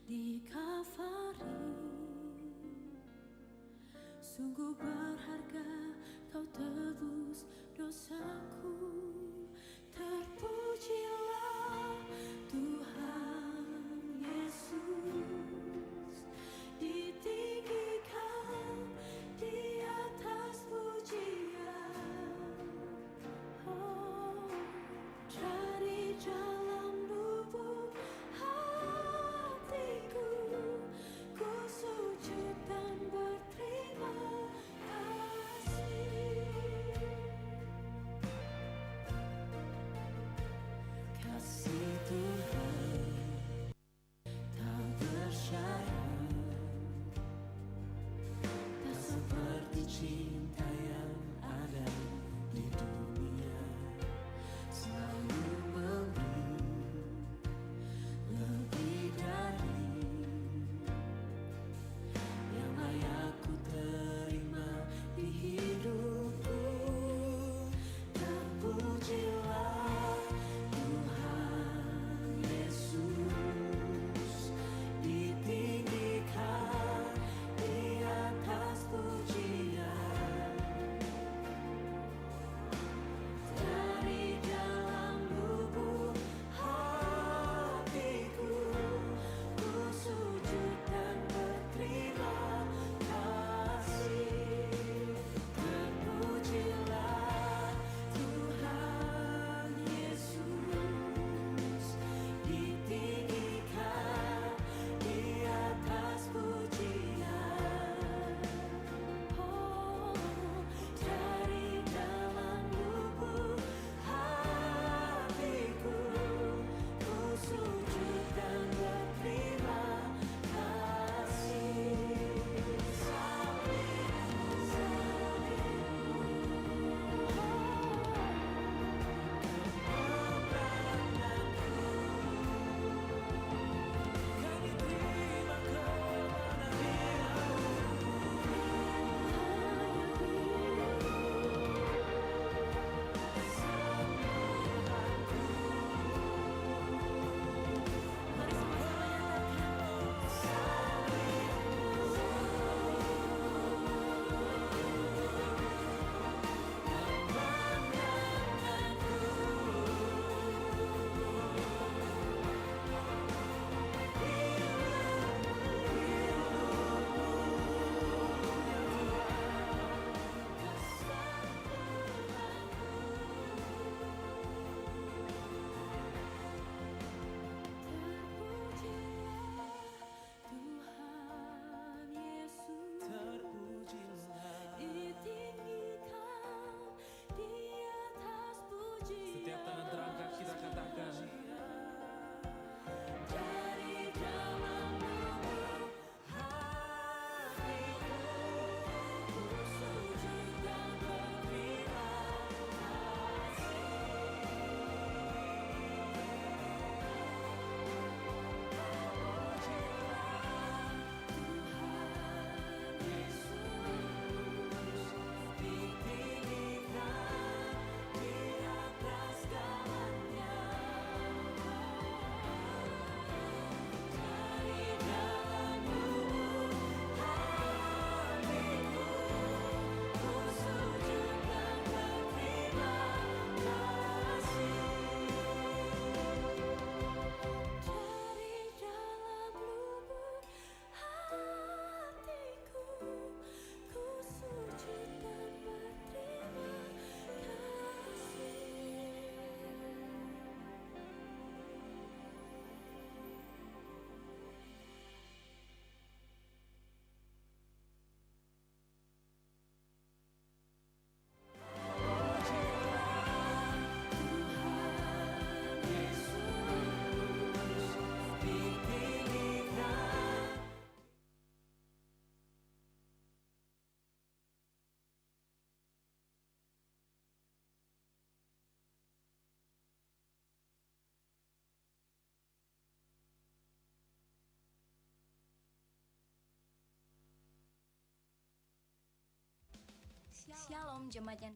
di Kalvari. Sungguh berharga kau tebus dosaku. Terpujilah Tuhan Yesus, ditinggikan di atas pujian. Oh, dari dalam lubuk hatiku, ku sujud dan berterima kasih. Kasih Tuhan tak bersyarat, tak seperti cinta yang ada di dunia. Selalu memberi lebih dari yang layak ku terima di hidupku. Terpujilah Tuhan Yesus, ditinggikan di atas pujian. Dari dalam lubuk hatiku, ku sujud dan berterima kasih. Terpujilah Tuhan Yesus, ditinggikan di atas pujian. Oh, dari dalam lubuk hatiku, ku sujud dan berterima kasih. Tuhan Yesus, ditinggikan di atas pujian. Setiap tangan terangkat kita katakan, Dari dalam lubuk hatiku, ku sujud dan berterima kasih. Tuhan Yesus, ditinggikan di atas segalanya. Dari dalam lubuk hatiku, ku sujud dan berterima kasih. Dari dalam lubuk hatiku, ku sujud dan berterima kasih. Tuhan Yesus, ditinggikan. Shalom jemaat yang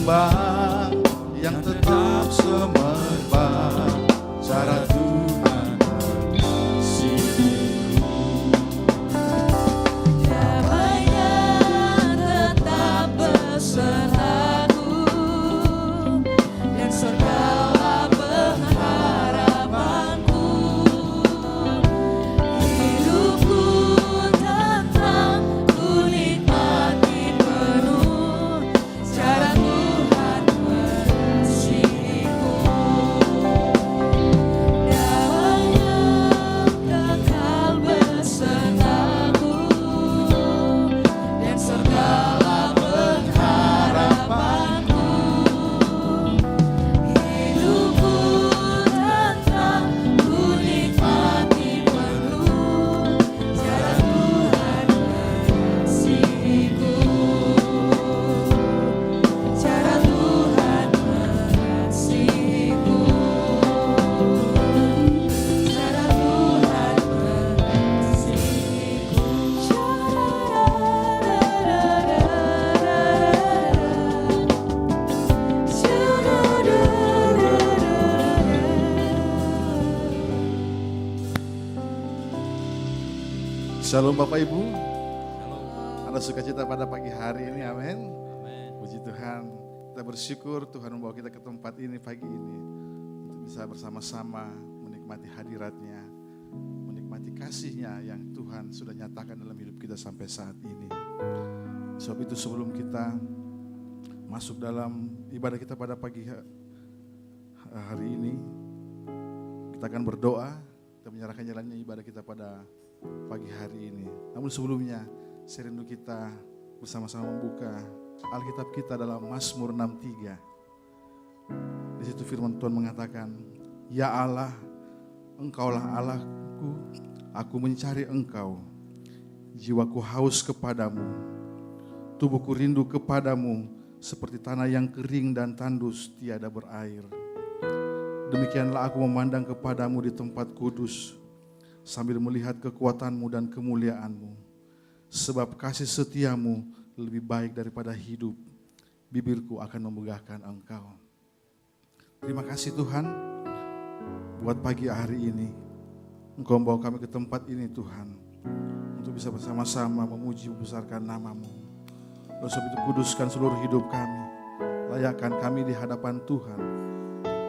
sembah, yang tetap semembah cara Tuhan mengasihiku. Damainya tetap besertaku, dan surgalah pengharapanku. Hidupku tentram, ku nikmati penuh cara Tuhan mengasihiku. Damainya kekal besertaku, dan surgalah pengharapanku. Hidupku tentram, ku nikmati penuh cara Tuhan mengasihiku. Cara Tuhan mengasihiku. Cara Tuhan mengasihiku. Shalom Bapak Ibu, Halo. ada sukacita pada pagi hari ini, amin. Amin. Puji Tuhan, kita bersyukur Tuhan membawa kita ke tempat ini pagi ini untuk bisa bersama-sama menikmati hadiratnya, menikmati kasihnya yang Tuhan sudah nyatakan dalam hidup kita sampai saat ini. Sebab itu sebelum kita masuk dalam ibadah kita pada pagi hari ini, kita akan berdoa, kita menyerahkan jalannya ibadah kita pada pagi hari ini. Namun sebelumnya, saya rindu kita bersama-sama membuka Alkitab kita dalam Mazmur 63. Di situ firman Tuhan mengatakan, "Ya Allah, Engkaulah Allahku, aku mencari Engkau. Jiwaku haus kepadamu, tubuhku rindu kepadamu seperti tanah yang kering dan tandus tiada berair. Demikianlah aku memandang kepadamu di tempat kudus, sambil melihat kekuatanmu dan kemuliaanmu. Sebab kasih setiamu lebih baik daripada hidup, bibirku akan memegahkan Engkau." Terima kasih Tuhan, buat pagi hari ini Engkau membawa kami ke tempat ini Tuhan, untuk bisa bersama-sama memuji membesarkan nama-Mu. Oleh sebab itu kuduskan seluruh hidup kami, layakkan kami di hadapan Tuhan,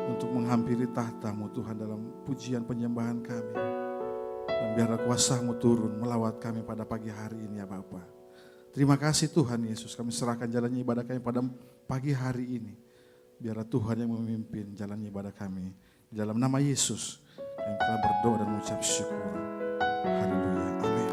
untuk menghampiri tahta-Mu Tuhan dalam pujian penyembahan kami. Dan biarlah kuasa-Mu turun melawat kami pada pagi hari ini ya Bapa. Terima kasih Tuhan Yesus, kami serahkan jalannya ibadah kami pada pagi hari ini. Biarlah Tuhan yang memimpin jalannya ibadah kami. Di dalam nama Yesus kami telah berdoa dan mengucap syukur. Haleluya. Amin.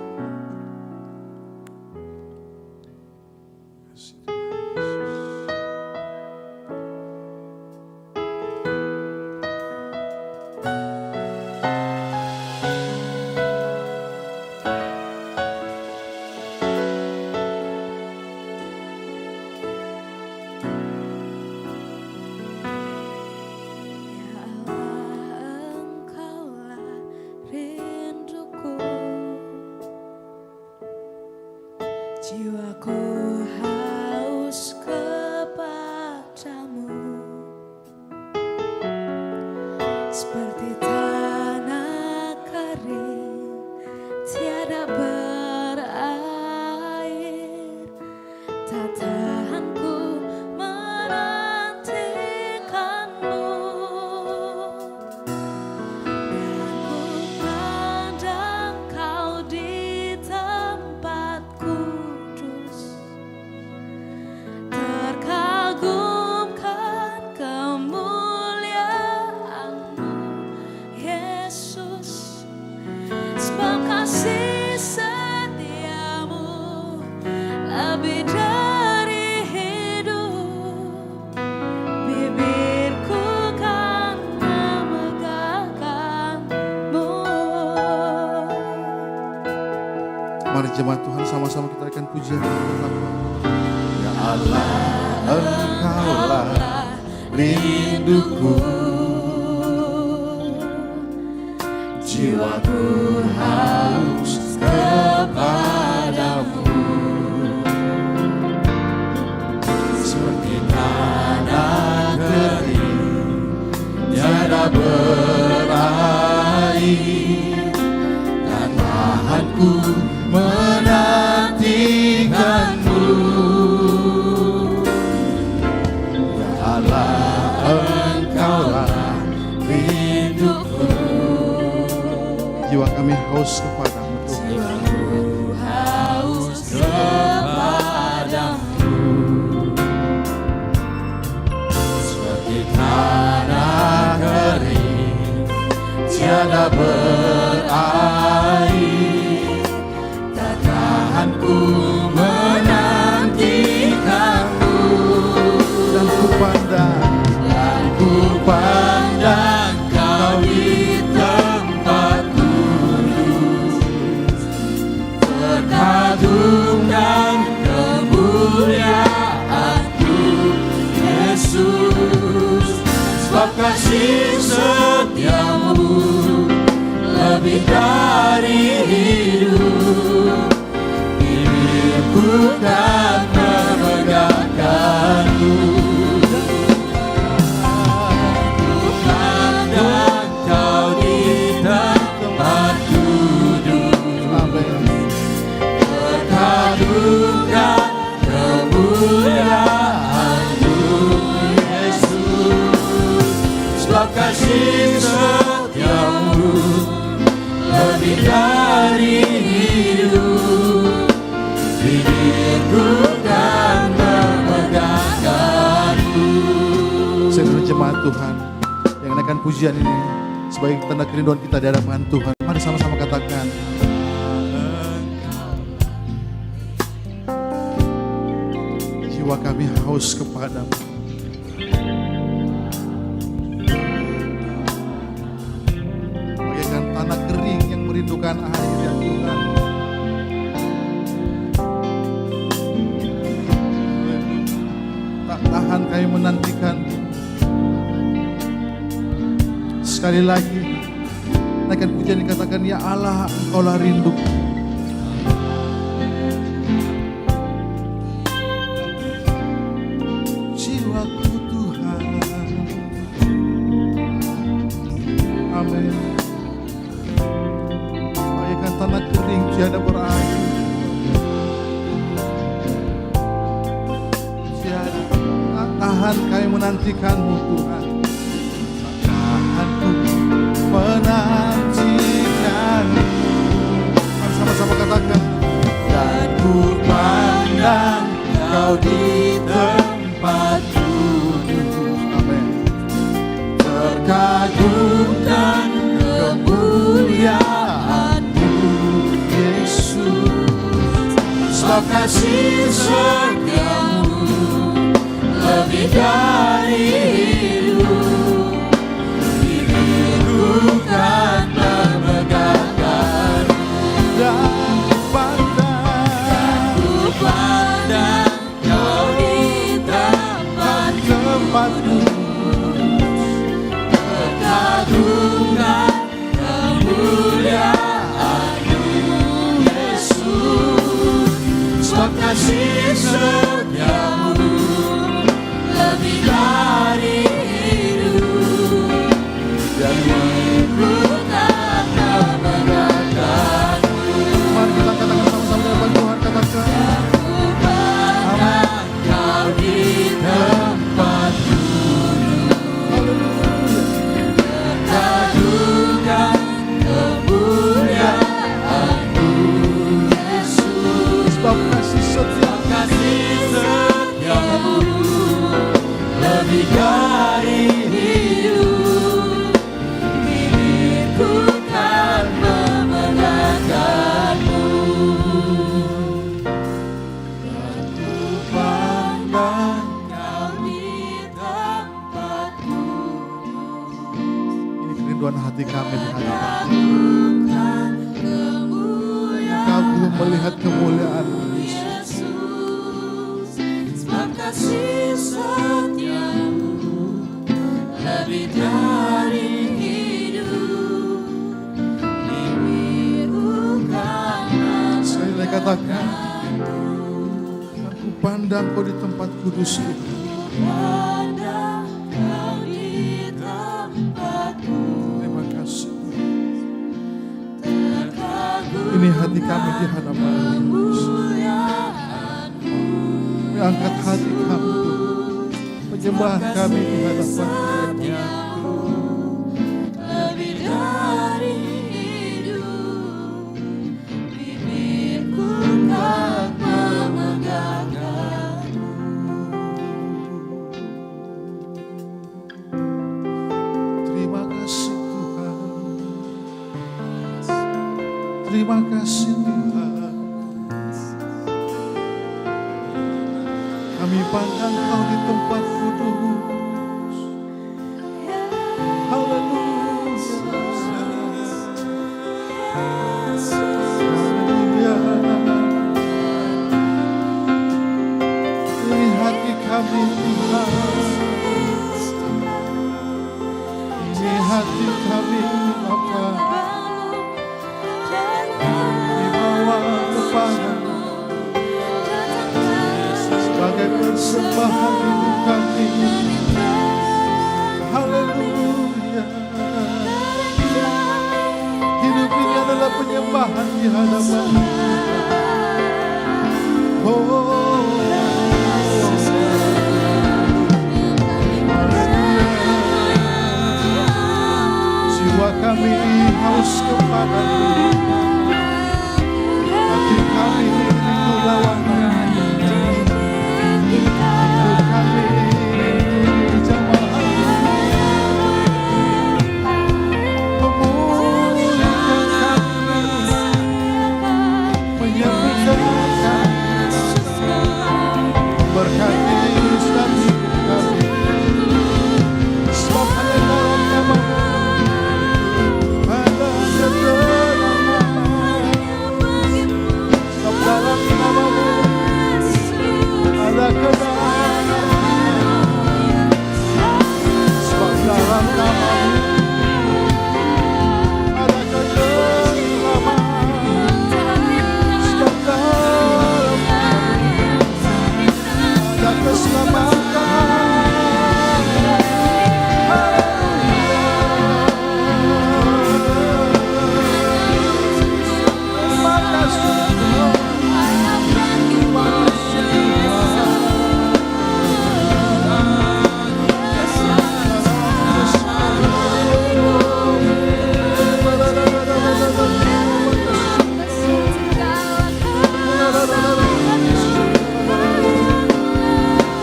Ya Allah, Engkaulah rinduku, jiwaku haus kepadamu, seperti tanah kering tiada berair. Tak tahanku menantikanmu, dan ku pandang Kau di tempat kudus, terkagumkan kemuliaan-Mu Yesus. Sebab kasih setiamu lebih dari hidup, bibirku kan memegahkan-Mu. Mari jemaat Tuhan sama-sama kita akan pujian Ya Allah, Engkaulah rinduku, jiwaku haus kepadamu, seperti tanah tiada berakhir. Tak tahan ku menantikanmu, Dan ku pandang kau di tempat kudus, terkagum dan kemuliaan-Mu, Yesus. Sebab kasih setiamu lebih dari hidup, bibirku kan memegangkanmu. Pandang kau di tempat duduk, terkagumkan kemuliaan-Mu, Yesus. Sebab kasih setiamu lebih dari hidup, bibirku kan memegangkanmu. seluruh jemaat Tuhan yang naikkan pujian ini sebagai tanda kerinduan kita di hadapan Tuhan. Mari sama-sama katakan, jiwa kami haus kepadamu. Bagaikan tanah kering yang merindukan air, ya Tuhan. Tak tahan kami menantikan. Sekali lagi naikkan pujian dikatakan, ya Allah, Engkaulah rindu. Jiwaku Tuhan. Amin. Bagaikan tanah kering tiada berair. Tiada tak tahan kami menantikan-Mu Tuhan. Tahanku menantikan. Mari sama-sama katakan, Dan ku pandang kau di tempat duduk, amin. terkagum dan kemuliaan-Mu, Yesus. Sebab kasih setiamu lebih dari hidup, bibirku kan memegangkanmu. Dan pandang Pandang kau di tempat tempatmu, terkagumkan kemuliaan-Mu, Yesus. Sebab kasih setiamu lebih dari hidup, bibirku kan memegangkanmu. mari kita katakan sama-sama di hadapan Tuhan, katakan, Pandang kau di tempat terkagumkan kemuliaan-Mu, Yesus. sebab kasih setia. Kasih setiamu lebih dari hidup, bibirku kan memegangkanmu. Dan ku pandang kau di tempat duduk, Ini kerinduan hati kami di hadapan. terkagumkan kemuliaan Kau belum melihat kemuliaan-Mu, Yesus. Yesus. Sebab kasih setiamu lebih dari hidup, bibirku kan Sekali lagi katakan, aku pandang Kau di tempat kudus itu. memandang kau di tempatku, Terima kasih. terkagum Ini hati kami di hadapan-Mu, Yesus. kemuliaan-Mu, Kami angkat hati kami, penyembah kami di hadapan-Mu. lebih dari hidup, bibirku kan memegangkanmu. Terima kasih Tuhan. Terima kasih Tuhan. Kami pandang Kau di tempat kudus. Haleluya. Haleluya. Ini hati kami Tuhan. Ini hati kami Bapa. Dibawa kepada-Mu sebagai persembahan hidup kami. Haleluya. Hidup ini adalah penyembahan di hadapan Oh, jiwa kami haus kepada-Mu. Hati kami rindu lawan-Mu. Hidup kami jamaah-Mu. Memulihkan kami, menyembuhkan kami, berkati dan hidup kami. Sebab hanya dalam nama-Mu ada ketenangan. Sebab dalam nama-Mu ada kebenaran. Sebab dalam nama-Mu ada ketenangan. Sebab dalam nama-Mu ada keselamatan. Terima kasih Tuhan. Terima kasih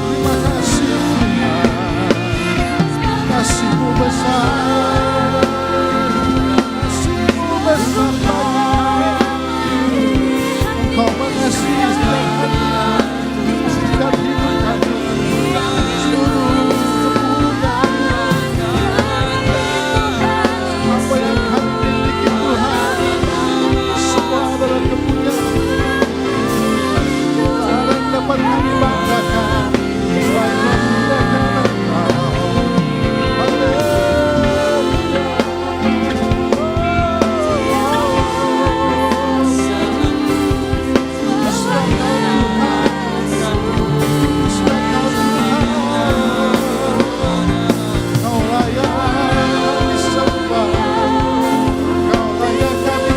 Terima kasih Tuhan. Kasih-Mu besar. Kasih-Mu besar bagi kami. Engkau mengasihi setiap hidup kami. Seluruh kepunyaan apa yang kami miliki Tuhan, semua adalah kepunyaan. Tak ada yang dapat kami banggakan selain memuliakan Engkau. Kau layak disembah, Kau layak kami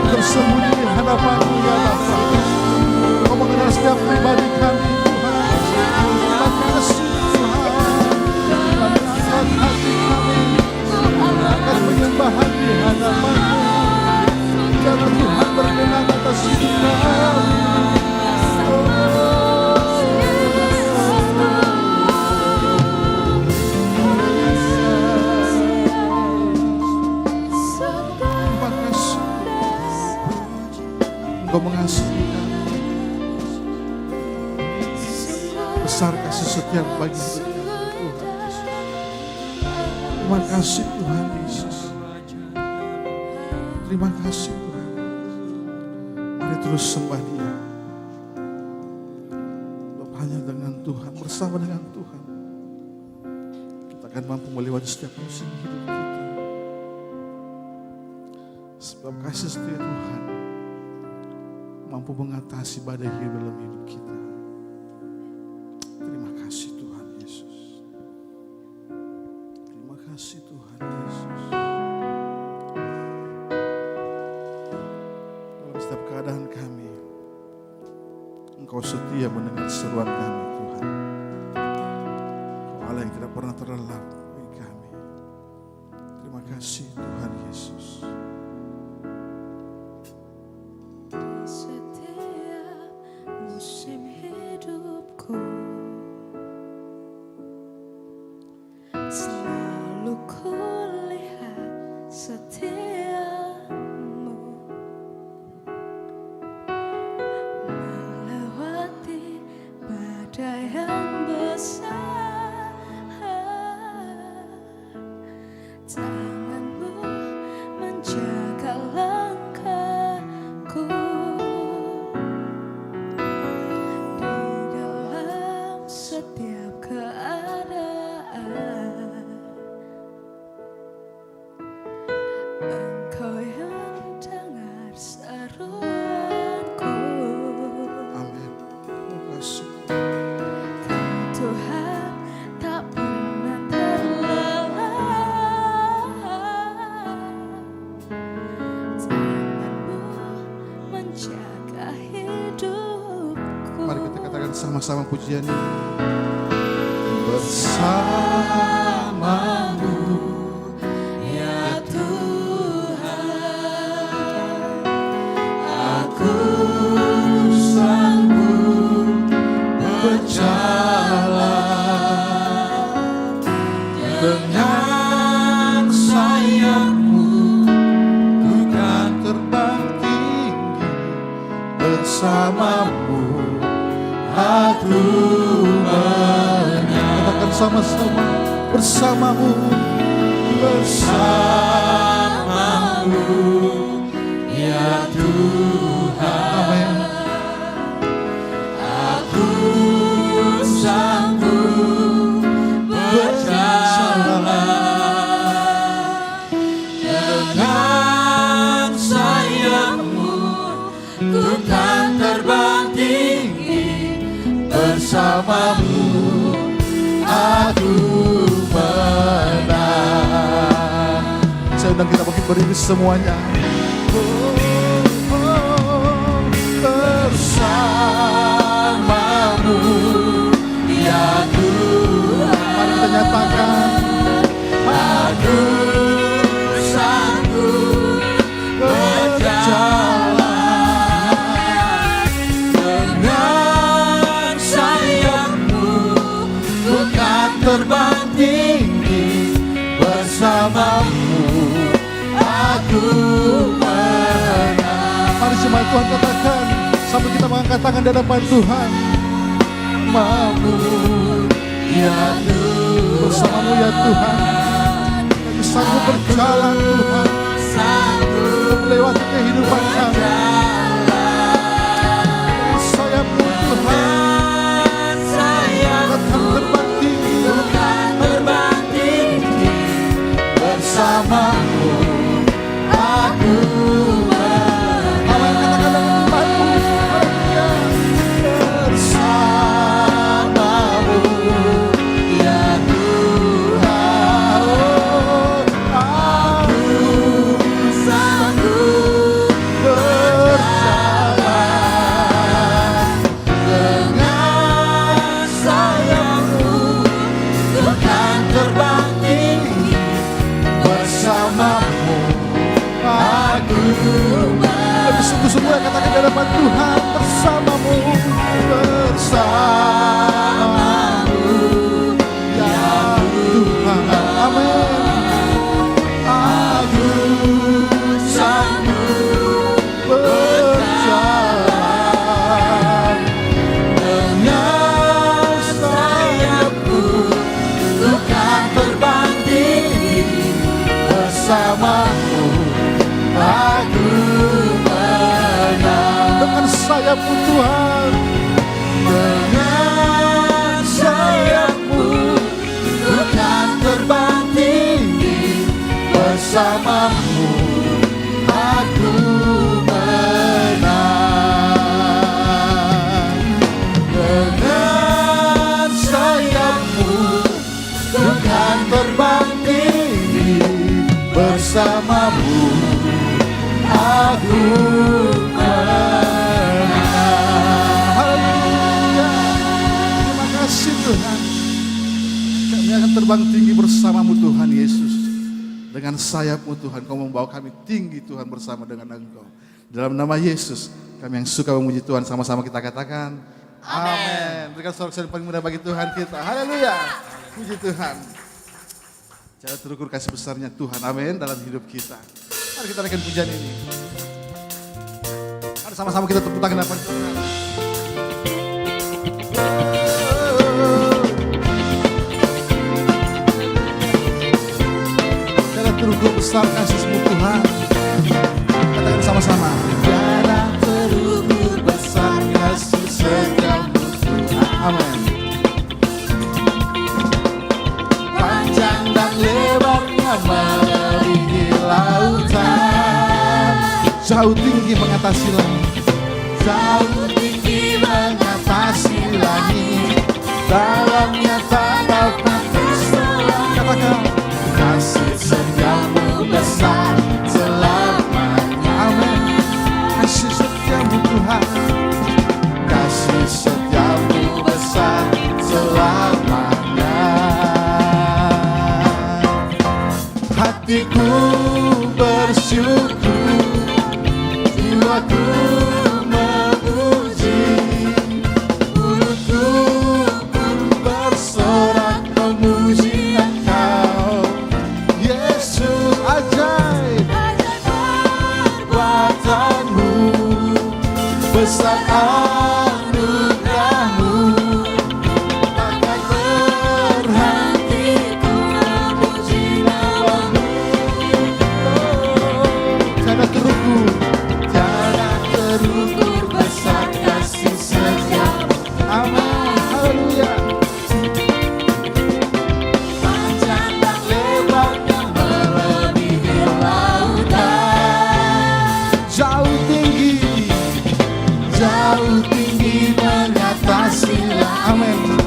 bersembunyi di hadapan-Mu ya Bapa. Kau mengenal setiap pribadi kami Tuhan. Terima kasih Tuhan. Kami angkat hati kami, angkat penyembahan di hadapan-Mu. Biarlah Tuhan berkenan atas hidup kami. Terima kasih. Engkau mengasihi kami. Besar kasih setia bagi hidup kami Tuhan. Terima kasih Tuhan Yesus. Terima kasih Tuhan. terus sembah Dia. Sebab hanya dengan Tuhan, bersama dengan Tuhan, kita akan mampu melewati setiap musim hidup kita. Sebab kasih setia Tuhan mampu mengatasi badai hidup dalam hidup kita. Terima kasih Tuhan Yesus. Terima kasih Tuhan Yesus. Dalam setiap keadaan kami, Engkau setia mendengar seruan kami Tuhan. Engkau Allah yang tidak pernah terlelap bagi kami. Terima kasih Tuhan Yesus. Setiap musim hidupku selalu kulihat setiamu melewati badai yang besar. Tanganmu menjaga langkahku di dalam setiap keadaan. Engkau yang dengar seruanku. Amin. Terima kasih. Kau Tuhan tak pernah terlelah. Tanganmu menjaga hidupku. Mari kita katakan sama-sama pujian ini. Bersamamu Ya Tuhan, aku sanggup berjalan dengan sayapmu, ku kan terbang tinggi bersamamu. Aku katakan sama-sama, bersamamu, bersamamu ya Tuhan. Amin. Aku sanggup berjalan dengan sayapmu, ku kan terbang tinggi bersamamu. Aku menang. Saya undang kita bangkit berdiri semuanya. Bersamamu ya Tuhan. Mari kita nyatakan, aku sanggup berjalan dengan sayapmu, ku kan terbang tinggi bersamamu. Aku menang. Mari semua Tuhan katakan sampai kita mengangkat tangan di hadapan Tuhan. Bersamamu ya Tuhan, bersamamu ya Tuhan. Kami sanggup berjalan Tuhan, sanggup melewati kehidupan kami. Sayapmu Tuhan, sayapmu terbang tinggi bersamamu. Aku katakan dengan imanmu, bersamamu ya Tuhan. Aku sanggup sayap-Mu Tuhan. Dengan sayap-Mu ku kan terbang tinggi, bersama-Mu aku menang. Dengan sayap-Mu ku kan terbang tinggi, bersama-Mu aku menang. Haleluya. Terima kasih Tuhan. Kami akan terbang tinggi bersama-Mu Tuhan Yesus. Dengan sayap-Mu Tuhan, Kau membawa kami tinggi Tuhan bersama dengan Engkau. Dalam nama Yesus, kami yang suka memuji Tuhan, sama-sama kita katakan amin. Berikan sorak yang paling mudah bagi Tuhan kita. Haleluya. Puji Tuhan. Jangan terukur kasih besarnya Tuhan, amin, dalam hidup kita. Mari kita naikkan pujian ini. Mari sama-sama kita tepuk tangan hadapan Tuhan. Jangan terukur besar kasih-Mu Tuhan. Katakan sama-sama. Jangan terukur besar kasih setiamu Tuhan. Amin. Panjang dan lebarnya melebihi lautan, jauh tinggi mengatasi langit, jauh tinggi mengatasi langit, dalamnya tak dapat terselam. Katakan, kasih setiamu besar selamanya. Amin. Kasih setiamu Tuhan, kasih setiamu besar selamanya. Hatiku bersyukur, jiwaku memuji, mulutku pun bersorak memuji Engkau. Yesus, ajaib perbuatan-Mu, besar anugerah-Mu, takkan berhenti ku memuji nama-Mu. Tiada terukur besar kasih setiamu. Amin. Haleluya. Panjang dan lebarnya melebihi lautan, jauh tinggi mengatasi langit. Amin.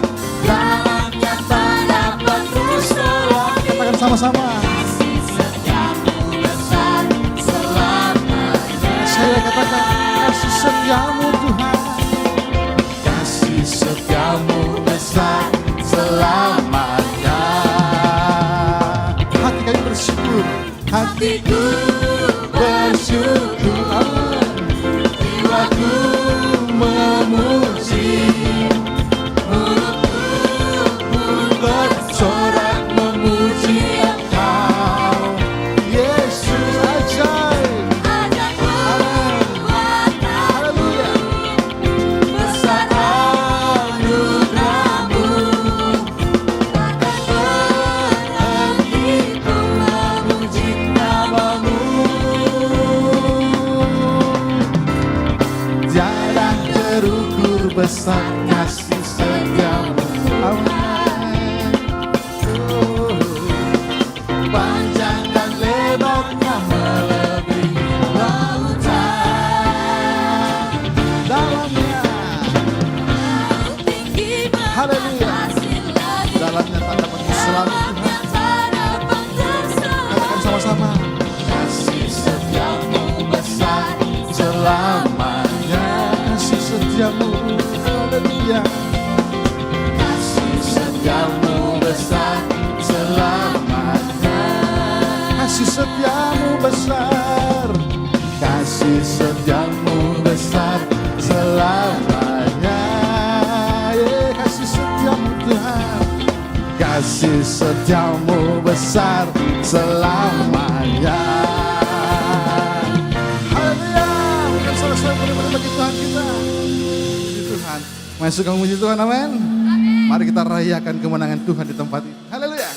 Dalamnya tak dapat terselam. Katakan sama-sama. Kasih setiamu besar selamanya. Saya katakan kasih setiamu Tuhan, kasih setiamu besar selamanya. Hati kami bersyukur, hatiku bersyukur, jiwaku memuji, mulutku pun bersorak memuji Engkau. Yesus, ajaib. Haleluya. Besar anugerah-Mu, takkan berhenti ku memuji nama-Mu. Tiada terukur besar kasih setiamu. Amin. Panjang dan lebarnya melebihi lautan, dalamnya haleluya, dalamnya tak dapat terselam. Katakan sama-sama, kasih setiamu besar selamanya. Kasih setiamu, haleluya. Kasih setiamu besar selamanya. Kasih setiamu besar, kasih setiamu besar selamanya. Kasih setiamu Tuhan, kasih setiamu besar selamanya. Haleluya. Bukan salah-salah benar-benar bagi Tuhan kita. Puji Tuhan. Masih suka memuji Tuhan, amin. Mari kita rayakan kemenangan Tuhan di tempat ini. Haleluya.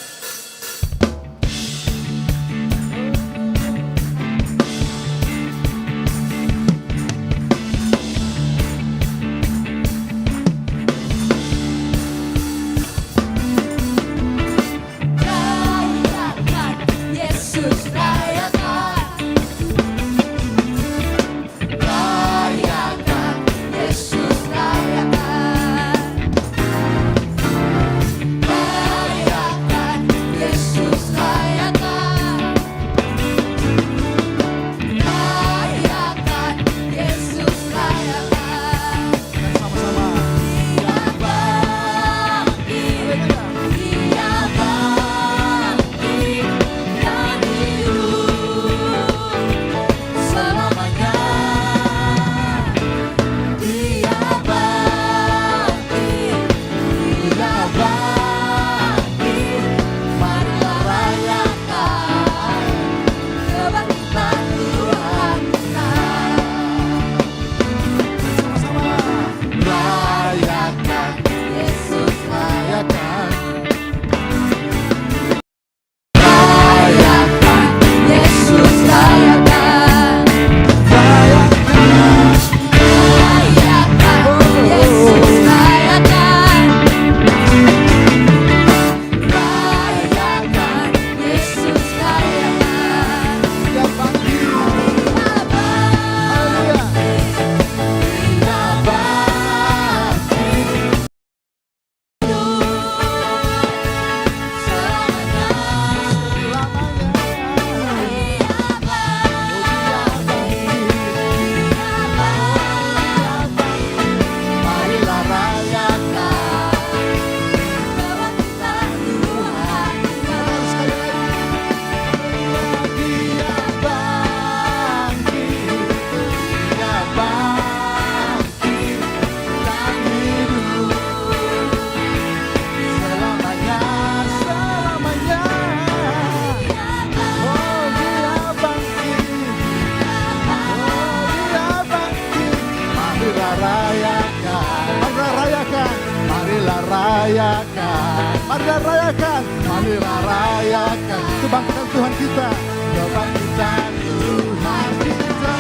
Mari rayakan, mari rayakan kebangkitan Tuhan kita, kebangkitan Tuhan kita.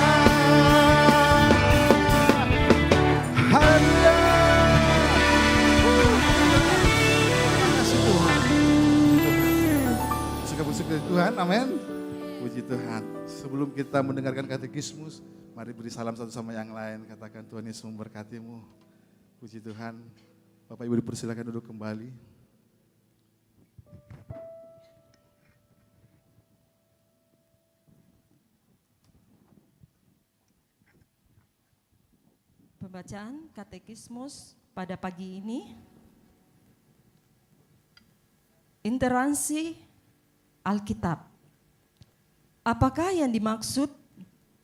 Haleluya. Terima kasih Tuhan. Suka bersyukur Tuhan, amin. Puji Tuhan. Sebelum kita mendengarkan katekismus, mari beri salam satu sama yang lain. Katakan Tuhan Yesus memberkatimu. Puji Tuhan. Bapak Ibu dipersilakan duduk kembali. Pembacaan katekismus pada pagi ini. Interansi Alkitab. Apakah yang dimaksud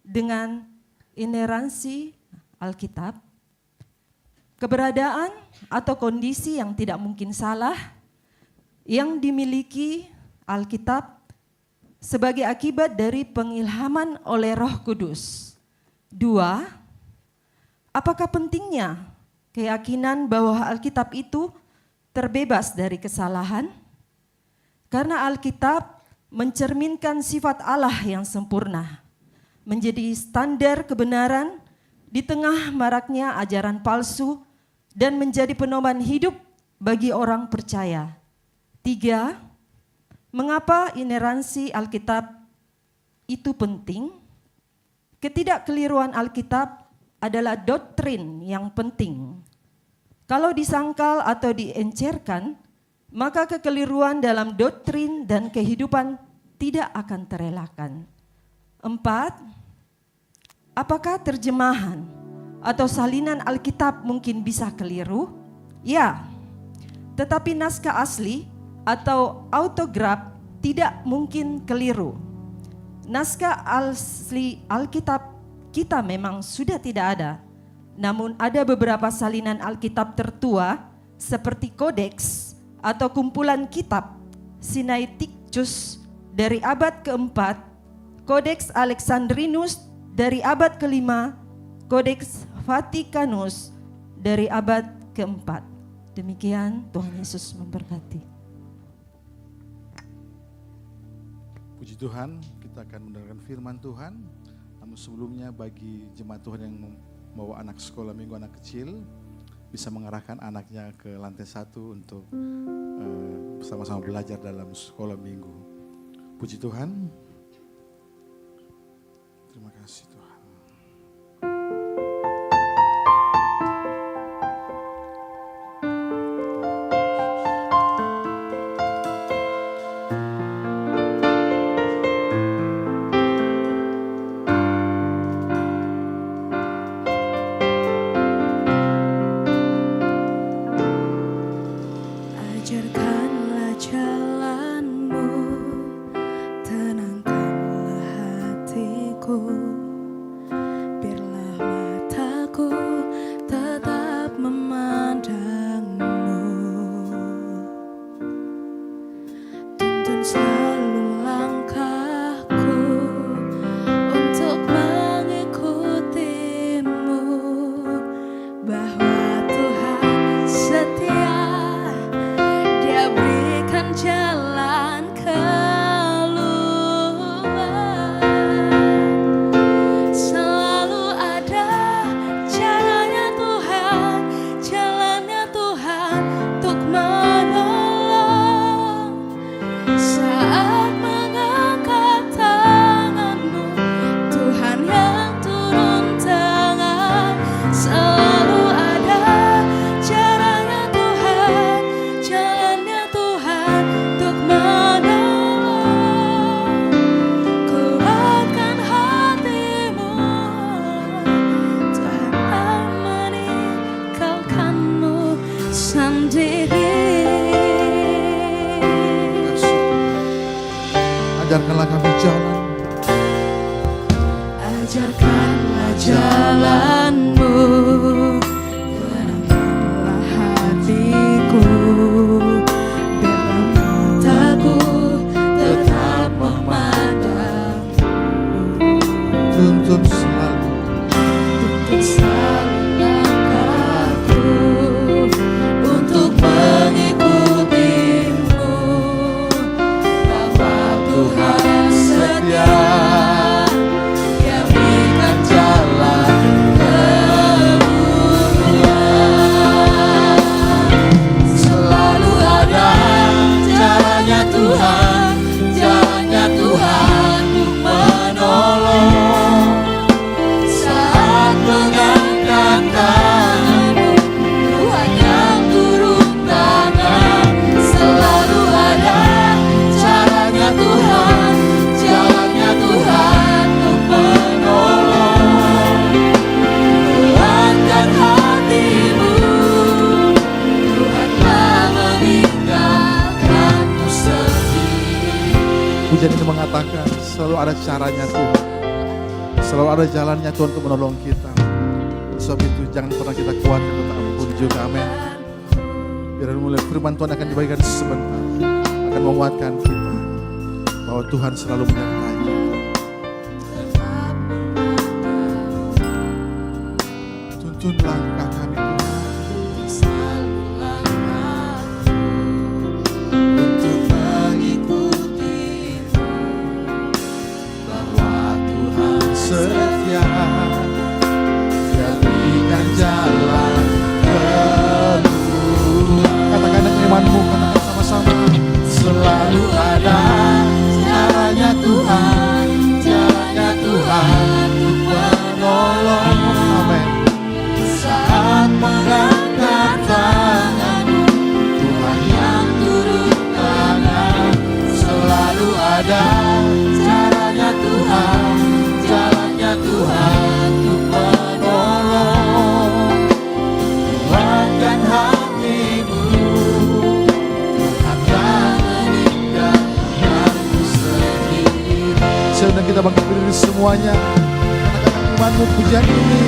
dengan ineransi Alkitab? Keberadaan atau kondisi yang tidak mungkin salah yang dimiliki Alkitab sebagai akibat dari pengilhaman oleh Roh Kudus. 2. Apakah pentingnya keyakinan bahwa Alkitab itu terbebas dari kesalahan? Karena Alkitab mencerminkan sifat Allah yang sempurna, menjadi standar kebenaran di tengah maraknya ajaran palsu dan menjadi pedoman hidup bagi orang percaya. 3. Mengapa ineransi Alkitab itu penting? Ketidakkeliruan Alkitab adalah doktrin yang penting. Kalau disangkal atau diencerkan, maka kekeliruan dalam doktrin dan kehidupan tidak akan terelakkan. 4. Apakah terjemahan atau salinan Alkitab mungkin bisa keliru? Ya, tetapi naskah asli atau autograf tidak mungkin keliru. Naskah asli Alkitab kita memang sudah tidak ada, namun ada beberapa salinan Alkitab tertua seperti kodeks atau kumpulan kitab Sinaiticus dari abad ke-4, Kodeks Alexandrinus dari abad ke-5, Kodeks Vatikanus dari abad ke-4. Demikian, Tuhan Yesus memberkati. Puji Tuhan, kita akan mendengarkan firman Tuhan. Namun sebelumnya bagi jemaat Tuhan yang membawa anak sekolah minggu, anak kecil, bisa mengarahkan anaknya ke lantai 1 untuk bersama-sama belajar dalam sekolah minggu. Puji Tuhan. Terima kasih Tuhan. Ajarkanlah jalanmu, tenangkanlah hatiku, biarlah mataku tetap memandangmu. Tuntun selalu langkahku untuk mengikutimu, bahwa Tuhan setia, Dia berikan jalan keluar. Selalu ada jalannya Tuhan untuk menolong. Saat mengangkat tanganmu, Tuhan yang turun tangan. Selalu ada jalannya Tuhan untuk menolong. Kuatkan hatimu, Tuhan tak meninggalkanmu sendiri. Ajarkanlah kami jalan. Ajarkanlah jalanmu, tenangkanlah hatiku, biarlah mataku tetap memandangmu. Tuntun selalu. Tuntun selalu langkahku untuk mengikutimu, pujian ini mengatakan selalu ada caranya Tuhan. Selalu ada jalannya Tuhan untuk menolong kita. Sebab itu jangan pernah kita khawatir tentang apapun juga. Amin. Biar mulai firman Tuhan akan dibagikan sebentar, akan menguatkan kita bahwa Tuhan selalu menyertai kita. Tuntun langkah kami Tuhan untuk mengikutimu, bahwa Tuhan setia, jadikan jalan keluar. Katakan dengan imanmu, katakan sama-sama. Selalu ada caranya Tuhan, jalannya Tuhan untuk menolong. Amin. saat mengangkat tanganmu, Tuhan yang turun tangan. Selalu ada caranya Tuhan, jalannya Tuhan untuk menolong. Kuatkan hatimu, Tuhan yang meninggalkanmu sendiri. Sedang kita bangkit berdiri semuanya. Katakan imanmu pujian ini.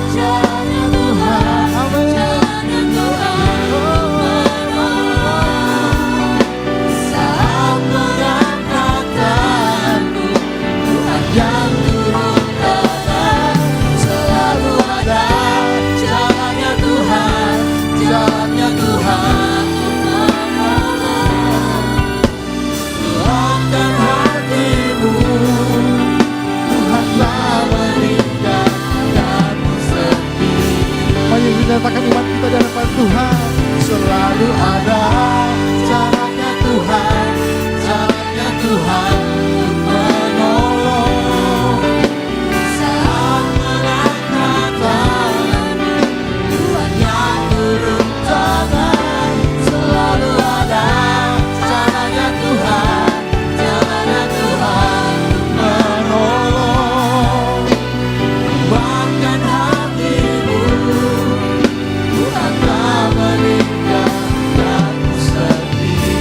Jalannya Tuhan, jalannya Tuhan menolong. Saat mengangkat tanganmu, Tuhan yang turun tangan. Selalu ada jalannya Tuhan, jalannya Tuhan menolong. Kuatkan hatimu, Tuhan tak meninggalkanmu sendiri. Mari menyatakan iman kita di hadapan Tuhan. Selalu ada caranya Tuhan, caranya Tuhan untuk menolong. Saat mengangkat tanganmu, Tuhan yang turun tangan. Selalu ada caranya Tuhan, caranya Tuhan untuk menolong. Kuatkan hatimu, Tuhan tak meninggalkanmu sendiri.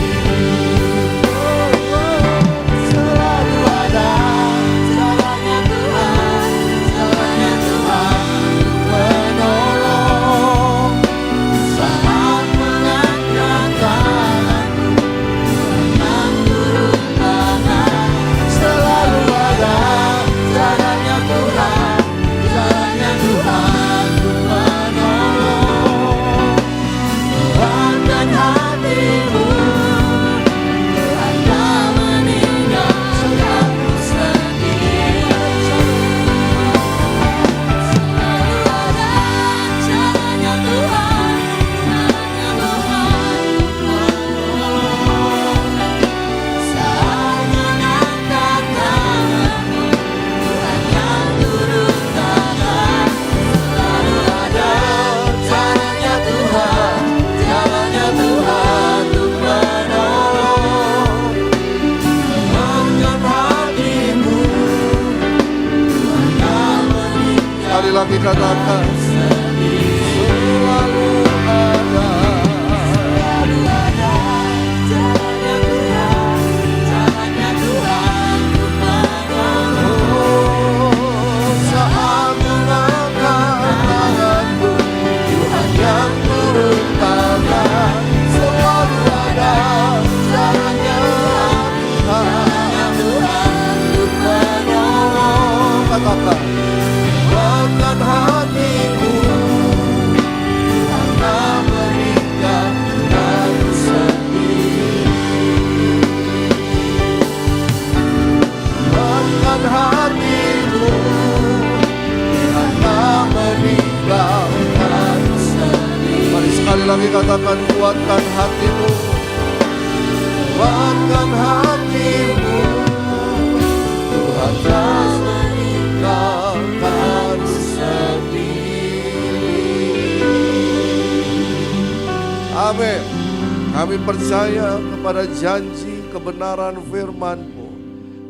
Selalu ada caranya Tuhan, caranya Tuhan menolong. Saat mengangkat tanganmu, Tuhan yang turun tangan. Selalu ada caranya Tuhan, caranya Tuhan menolong. Kuatkan hatimu, Tuhan tak meninggalkanmu sendiri. Selalu ada caranya Tuhan, caranya Tuhan menolong. Saat mengangkat tanganmu, Tuhan yang turun tangan. Selalu ada caranya Tuhan, jalannya Tuhan untuk menolong. Kuatkan hatimu, Tuhan tak Sekali lagi katakan selalu ada. Selalu ada caranya Tuhan, caranya Tuhan untuk menolong. Saat mengangkat tanganmu, Tuhan yang turun tangan. Selalu ada caranya Tuhan untuk menolong. katakan Kuatkan hatimu, Tuhan tak meninggalkanmu sendiri. Kuatkan hatimu, Tuhan tak meninggalkanmu sendiri. Mari sekali lagi katakan kuatkan hatimu. Kuatkan hatimu, Tuhan tak meninggalkanmu sendiri. Amin. Kami percaya kepada janji kebenaran firman-Mu.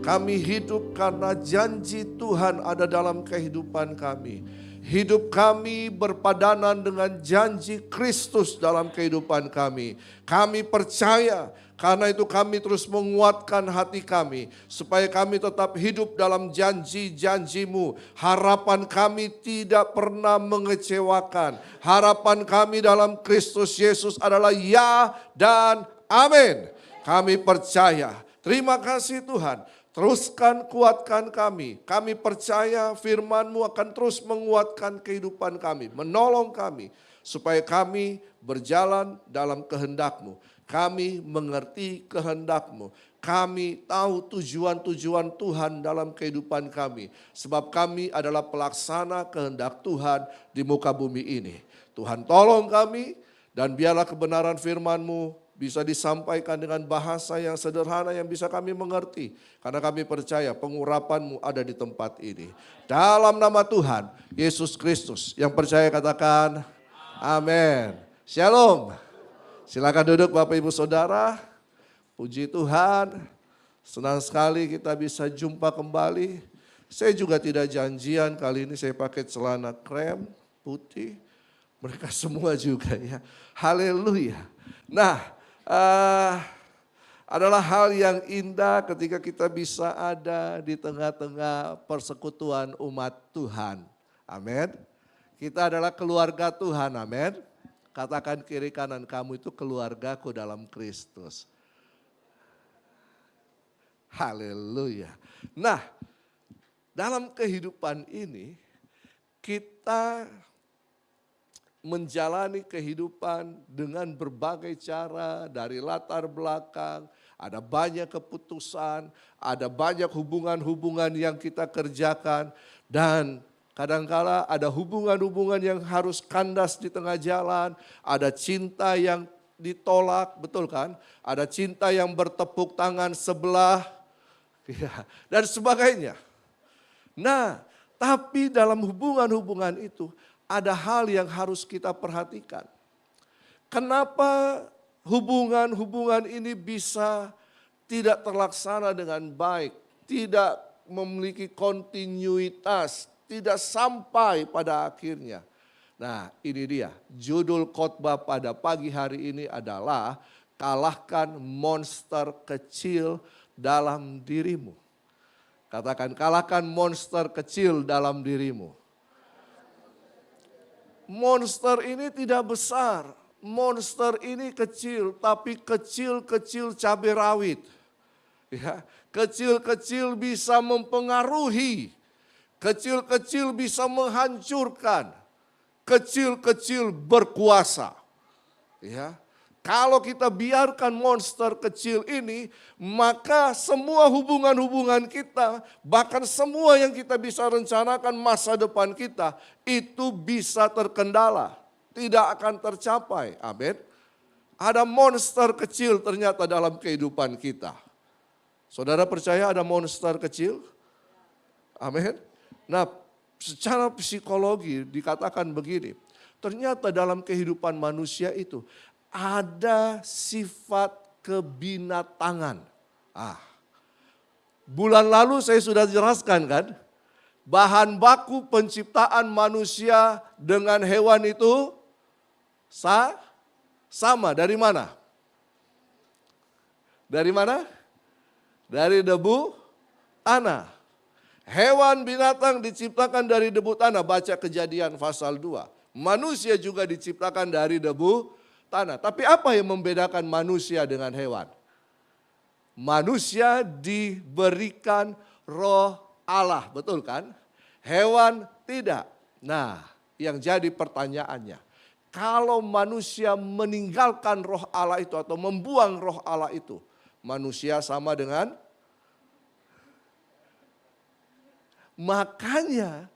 Kami hidup karena janji Tuhan ada dalam kehidupan kami. Hidup kami berpadanan dengan janji Kristus dalam kehidupan kami. Kami percaya, karena itu kami terus menguatkan hati kami, supaya kami tetap hidup dalam janji-janji-Mu. Harapan kami tidak pernah mengecewakan. Harapan kami dalam Kristus Yesus adalah ya dan amin. Kami percaya. Terima kasih Tuhan. Teruskan kuatkan kami. Kami percaya firman-Mu akan terus menguatkan kehidupan kami. Menolong kami. Supaya kami berjalan dalam kehendak-Mu. Kami mengerti kehendak-Mu. Kami tahu tujuan-tujuan Tuhan dalam kehidupan kami. Sebab kami adalah pelaksana kehendak Tuhan di muka bumi ini. Tuhan tolong kami dan biarlah kebenaran firman-Mu bisa disampaikan dengan bahasa yang sederhana yang bisa kami mengerti. Karena kami percaya pengurapan-Mu ada di tempat ini. Dalam nama Tuhan Yesus Kristus. Yang percaya katakan amin. Shalom. Silakan duduk Bapak Ibu Saudara. Puji Tuhan. Senang sekali kita bisa jumpa kembali. Saya juga tidak janjian kali ini saya pakai celana krem putih. Mereka semua juga ya. Haleluya. Nah, adalah hal yang indah ketika kita bisa ada di tengah-tengah persekutuan umat Tuhan. Amin. Kita adalah keluarga Tuhan. Amin. Katakan kiri kanan kamu itu keluargaku dalam Kristus. Haleluya. Nah, dalam kehidupan ini kita menjalani kehidupan dengan berbagai cara, dari latar belakang, ada banyak keputusan, ada banyak hubungan-hubungan yang kita kerjakan, dan kadangkala ada hubungan-hubungan yang harus kandas di tengah jalan, ada cinta yang ditolak, betul kan? Ada cinta yang bertepuk tangan sebelah, dan sebagainya. Nah, tapi dalam hubungan-hubungan itu, ada hal yang harus kita perhatikan. Kenapa hubungan-hubungan ini bisa tidak terlaksana dengan baik, tidak memiliki kontinuitas, tidak sampai pada akhirnya. Nah, ini dia, judul khotbah pada pagi hari ini adalah kalahkan monster kecil dalam dirimu. Katakan, kalahkan monster kecil dalam dirimu. Monster ini tidak besar, monster ini kecil, tapi kecil-kecil cabai rawit. Ya, kecil-kecil bisa mempengaruhi, kecil-kecil bisa menghancurkan, kecil-kecil berkuasa. Ya, kalau kita biarkan monster kecil ini, maka semua hubungan-hubungan kita, bahkan semua yang kita bisa rencanakan masa depan kita, itu bisa terkendala, tidak akan tercapai. Amin. Ada monster kecil ternyata dalam kehidupan kita. Saudara percaya ada monster kecil? Amin. Nah, secara psikologi dikatakan begini, ternyata dalam kehidupan manusia itu, ada sifat kebinatangan. Bulan lalu saya sudah jelaskan kan, bahan baku penciptaan manusia dengan hewan itu sama. Dari mana? Dari mana? Dari debu tanah. Hewan binatang diciptakan dari debu tanah, baca Kejadian pasal 2. Manusia juga diciptakan dari debu tanah. Tapi apa yang membedakan manusia dengan hewan? Manusia diberikan roh Allah, betul kan? Hewan tidak. Nah, yang jadi pertanyaannya, kalau manusia meninggalkan roh Allah itu atau membuang roh Allah itu, manusia sama dengan? Makanya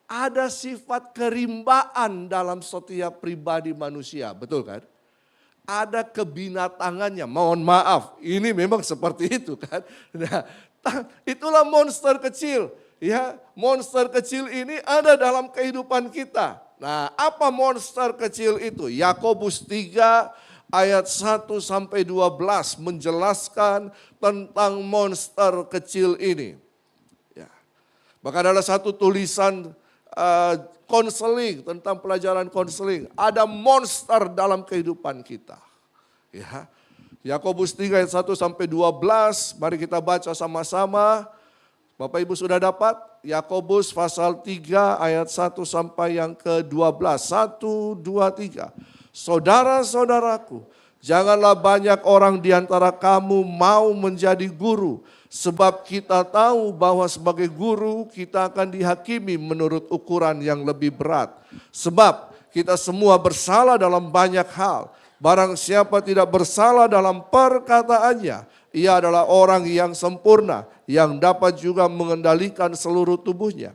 ada sifat kerimbaan dalam setiap pribadi manusia, betul kan? Ada kebinatangannya, mohon maaf, ini memang seperti itu kan. Nah, itulah monster kecil, ya. Monster kecil ini ada dalam kehidupan kita. Nah, apa monster kecil itu? Yakobus 3 ayat 1 sampai 12 menjelaskan tentang monster kecil ini. Ya. Bahkan ada satu tulisan konseling, tentang pelajaran konseling. Ada monster dalam kehidupan kita. Ya. Yakobus 3 ayat 1 sampai 12, mari kita baca sama-sama. Bapak Ibu sudah dapat? Yakobus pasal 3 ayat 1 sampai yang ke-12. 1, 2, 3. Saudara-saudaraku, janganlah banyak orang di antara kamu mau menjadi guru. Sebab kita tahu bahwa sebagai guru kita akan dihakimi menurut ukuran yang lebih berat. Sebab kita semua bersalah dalam banyak hal. Barang siapa tidak bersalah dalam perkataannya, ia adalah orang yang sempurna, yang dapat juga mengendalikan seluruh tubuhnya.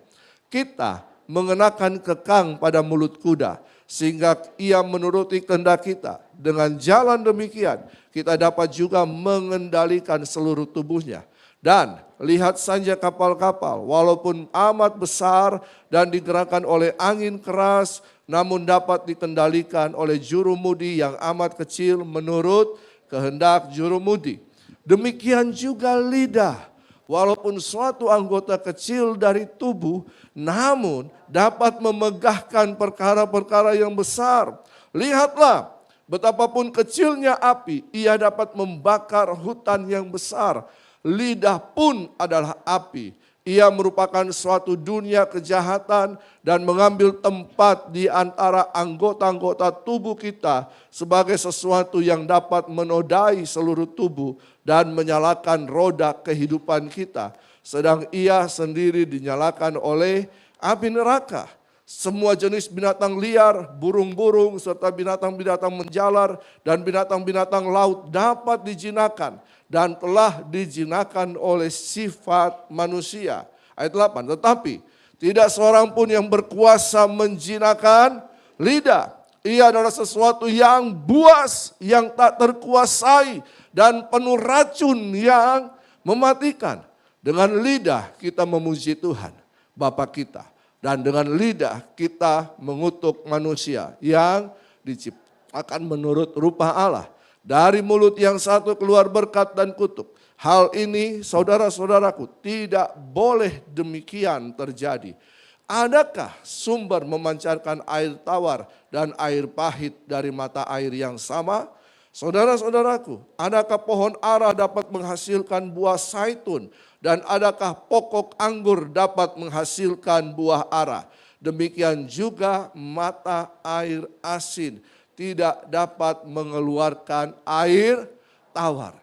Kita mengenakan kekang pada mulut kuda, sehingga ia menuruti kehendak kita. Dengan jalan demikian, kita dapat juga mengendalikan seluruh tubuhnya. Dan lihat saja kapal-kapal, walaupun amat besar dan digerakkan oleh angin keras, namun dapat dikendalikan oleh jurumudi yang amat kecil menurut kehendak jurumudi. Demikian juga lidah, walaupun suatu anggota kecil dari tubuh, namun dapat memegahkan perkara-perkara yang besar. Lihatlah, betapapun kecilnya api, ia dapat membakar hutan yang besar. Lidah pun adalah api. Ia merupakan suatu dunia kejahatan dan mengambil tempat di antara anggota-anggota tubuh kita sebagai sesuatu yang dapat menodai seluruh tubuh dan menyalakan roda kehidupan kita. Sedang ia sendiri dinyalakan oleh api neraka. Semua jenis binatang liar, burung-burung, serta binatang-binatang menjalar dan binatang-binatang laut dapat dijinakan dan telah dijinakan oleh sifat manusia. Ayat 8, tetapi tidak seorang pun yang berkuasa menjinakan lidah. Ia adalah sesuatu yang buas, yang tak terkuasai dan penuh racun yang mematikan. Dengan lidah kita memuji Tuhan, Bapa kita. Dan dengan lidah kita mengutuk manusia yang diciptakan menurut rupa Allah. Dari mulut yang satu keluar berkat dan kutuk. Hal ini saudara-saudaraku tidak boleh demikian terjadi. Adakah sumber memancarkan air tawar dan air pahit dari mata air yang sama? Saudara-saudaraku, adakah pohon ara dapat menghasilkan buah zaitun? Dan adakah pokok anggur dapat menghasilkan buah ara? Demikian juga mata air asin tidak dapat mengeluarkan air tawar.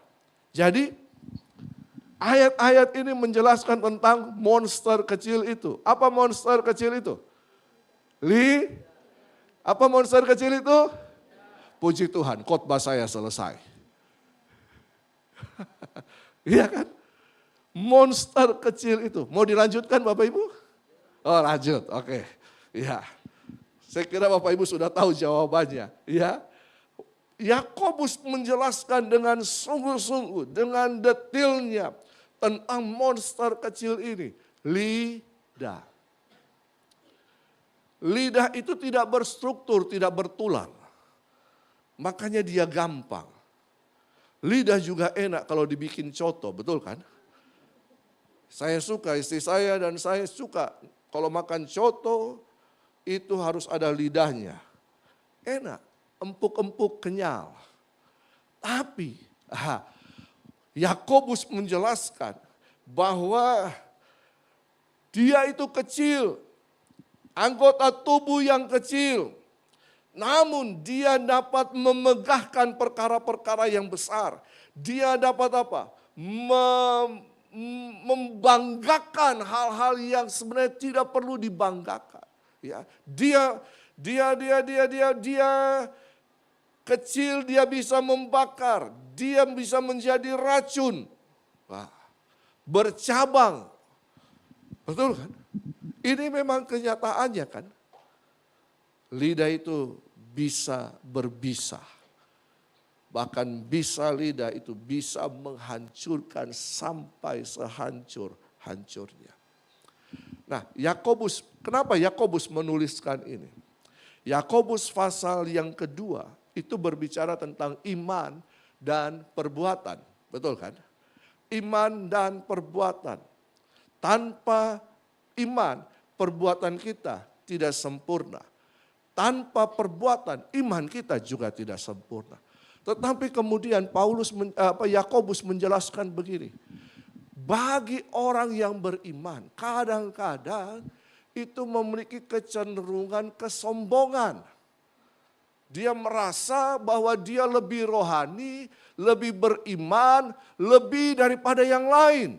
Jadi ayat-ayat ini menjelaskan tentang monster kecil itu. Apa monster kecil itu? Apa monster kecil itu? Puji Tuhan, khotbah saya selesai. Iya kan? Monster kecil itu. Mau dilanjutkan Bapak Ibu? Oh lanjut, oke. Ya, saya kira Bapak Ibu sudah tahu jawabannya. Ya, Yakobus menjelaskan dengan sungguh-sungguh, dengan detailnya tentang monster kecil ini. Lidah. Lidah itu tidak berstruktur, tidak bertulang. Makanya dia gampang. Lidah juga enak kalau dibikin coto, betul kan? Saya suka, istri saya dan saya suka kalau makan coto itu harus ada lidahnya. Enak, empuk-empuk, kenyal. Tapi Yakobus menjelaskan bahwa dia itu kecil, anggota tubuh yang kecil. Namun dia dapat memegahkan perkara-perkara yang besar. Dia dapat apa? Membanggakan hal-hal yang sebenarnya tidak perlu dibanggakan. Ya, dia kecil, dia bisa membakar, dia bisa menjadi racun, bercabang. Betul kan? Ini memang kenyataannya kan. Lidah itu bisa berbisa. Bahkan bisa lidah itu bisa menghancurkan sampai sehancur-hancurnya. Nah, Yakobus, kenapa Yakobus menuliskan ini? Yakobus pasal yang kedua itu berbicara tentang iman dan perbuatan. Betul kan? Iman dan perbuatan. Tanpa iman perbuatan kita tidak sempurna. Tanpa perbuatan iman kita juga tidak sempurna. Tetapi kemudian Yakobus menjelaskan begini. Bagi orang yang beriman, kadang-kadang itu memiliki kecenderungan kesombongan. Dia merasa bahwa dia lebih rohani, lebih beriman, lebih daripada yang lain.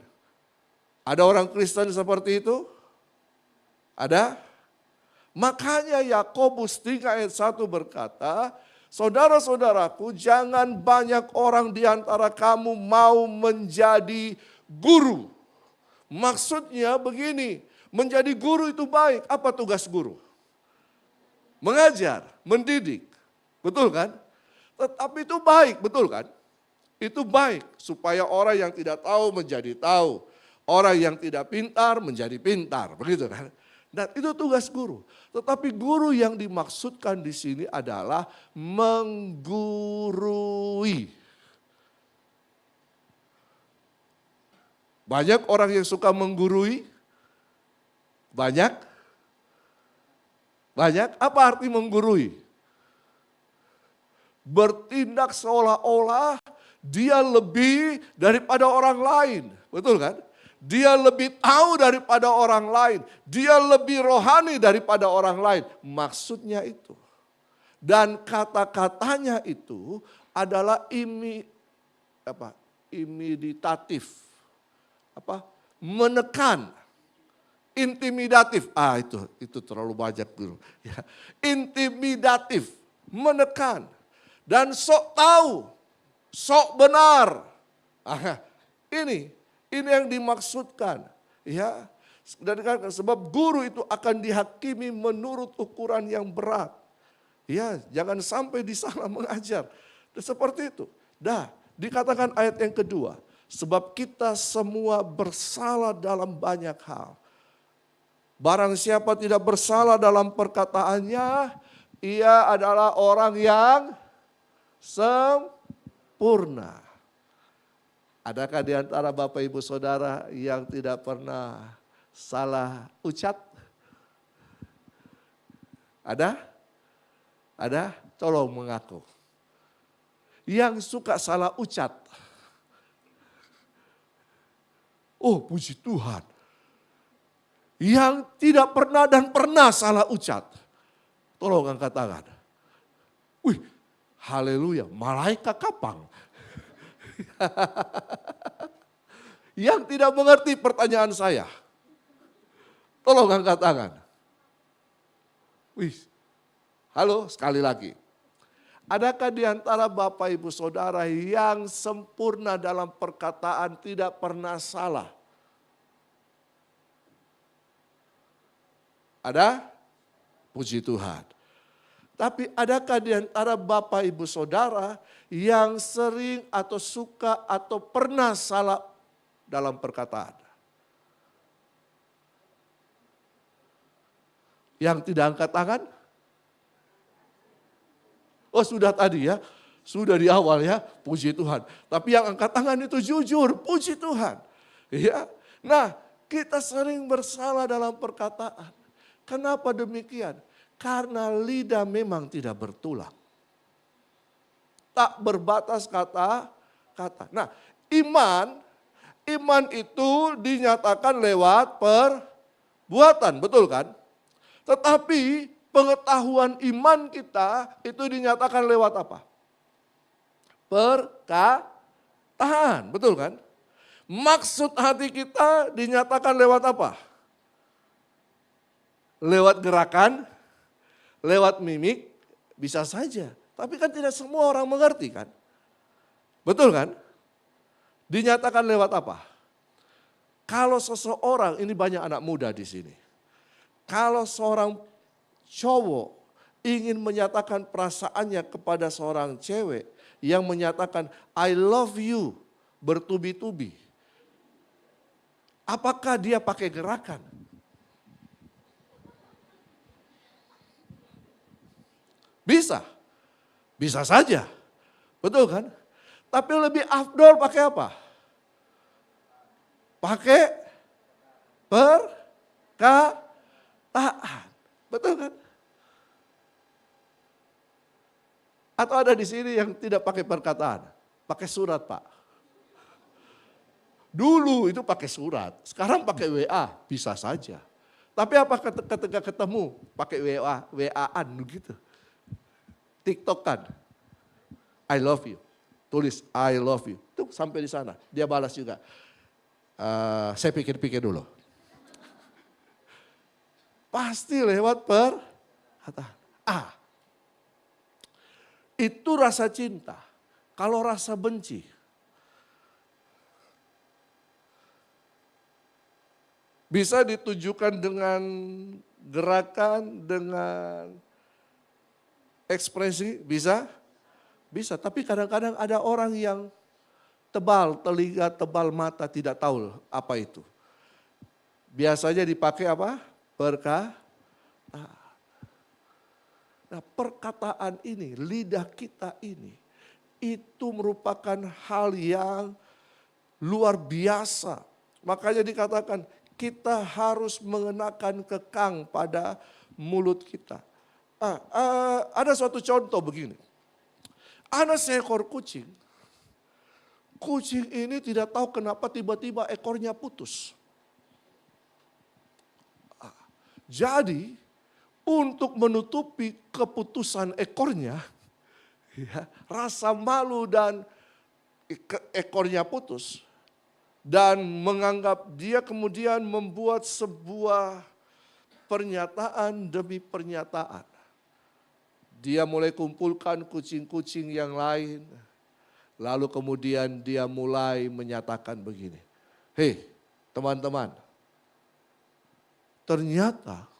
Ada orang Kristen seperti itu? Ada? Makanya Yakobus 3 ayat 1 berkata, saudara-saudaraku, jangan banyak orang di antara kamu mau menjadi guru. Maksudnya begini, menjadi guru itu baik. Apa tugas guru? Mengajar, mendidik. Betul kan? Tetapi itu baik, betul kan? Itu baik supaya orang yang tidak tahu menjadi tahu. Orang yang tidak pintar menjadi pintar, begitu kan? Dan itu tugas guru. Tetapi guru yang dimaksudkan di sini adalah menggurui. Banyak orang yang suka menggurui. Banyak. Apa arti menggurui? Bertindak seolah-olah dia lebih daripada orang lain. Betul kan? Dia lebih tahu daripada orang lain. Dia lebih rohani daripada orang lain. Maksudnya itu. Dan kata-katanya itu adalah imitatif. Menekan. Intimidatif. Itu terlalu banyak dulu. Ya. Intimidatif. Menekan. Dan sok tahu. Sok benar. Ini yang dimaksudkan, ya. Dan sebab guru itu akan dihakimi menurut ukuran yang berat. Ya, jangan sampai disalah mengajar. Seperti itu. Dikatakan ayat yang kedua, sebab kita semua bersalah dalam banyak hal. Barang siapa tidak bersalah dalam perkataannya, ia adalah orang yang sempurna. Adakah di antara Bapak Ibu Saudara yang tidak pernah salah ucap? Ada? Tolong mengaku. Yang suka salah ucap. Oh, puji Tuhan. Yang tidak pernah dan pernah salah ucap. Tolong angkat tangan. Wih, haleluya, malaikat kapang. Yang tidak mengerti pertanyaan saya. Tolong angkat tangan. Wih, halo sekali lagi. Adakah di antara Bapak Ibu Saudara yang sempurna dalam perkataan tidak pernah salah? Ada? Puji Tuhan. Tapi adakah di antara Bapak Ibu Saudara yang sering atau suka atau pernah salah dalam perkataan? Yang tidak angkat tangan? Oh sudah tadi ya, sudah di awal ya, puji Tuhan. Tapi yang angkat tangan itu jujur, puji Tuhan. Ya. Nah, kita sering bersalah dalam perkataan. Kenapa demikian? Karena lidah memang tidak bertulang. Tak berbatas kata-kata. Nah, iman itu dinyatakan lewat perbuatan, betul kan? Tetapi pengetahuan iman kita itu dinyatakan lewat apa? Perkataan, betul kan? Maksud hati kita dinyatakan lewat apa? Lewat gerakan, lewat mimik, bisa saja. Tapi kan tidak semua orang mengerti kan? Betul kan? Dinyatakan lewat apa? Kalau seseorang, ini banyak anak muda di sini. Kalau seorang cowok ingin menyatakan perasaannya kepada seorang cewek yang menyatakan I love you bertubi-tubi. Apakah dia pakai gerakan? Bisa saja. Betul kan? Tapi lebih afdol pakai apa? Pakai perkataan. perkataan. Betul kan? Atau ada di sini yang tidak pakai perkataan, pakai surat Pak. Dulu itu pakai surat, sekarang pakai WA, bisa saja. Tapi apa ketika ketemu pakai WA-an gitu. TikTok kan, I love you. Tulis I love you. Tuh sampai di sana, dia balas juga. Saya pikir-pikir dulu. Pasti lewat perkataan. Itu rasa cinta. Kalau rasa benci, bisa ditujukan dengan gerakan, dengan ekspresi, bisa? Bisa, tapi kadang-kadang ada orang yang tebal telinga, tebal mata, tidak tahu apa itu. Biasanya dipakai apa? Perkataan. Nah, perkataan ini, lidah kita ini, itu merupakan hal yang luar biasa. Makanya dikatakan kita harus mengenakan kekang pada mulut kita. Ada suatu contoh begini. Ada seekor kucing. Kucing ini tidak tahu kenapa tiba-tiba ekornya putus. Jadi untuk menutupi keputusan ekornya, ya, rasa malu dan ekornya putus, dan menganggap dia kemudian membuat sebuah pernyataan demi pernyataan. Dia mulai kumpulkan kucing-kucing yang lain, lalu kemudian dia mulai menyatakan begini, hei teman-teman, ternyata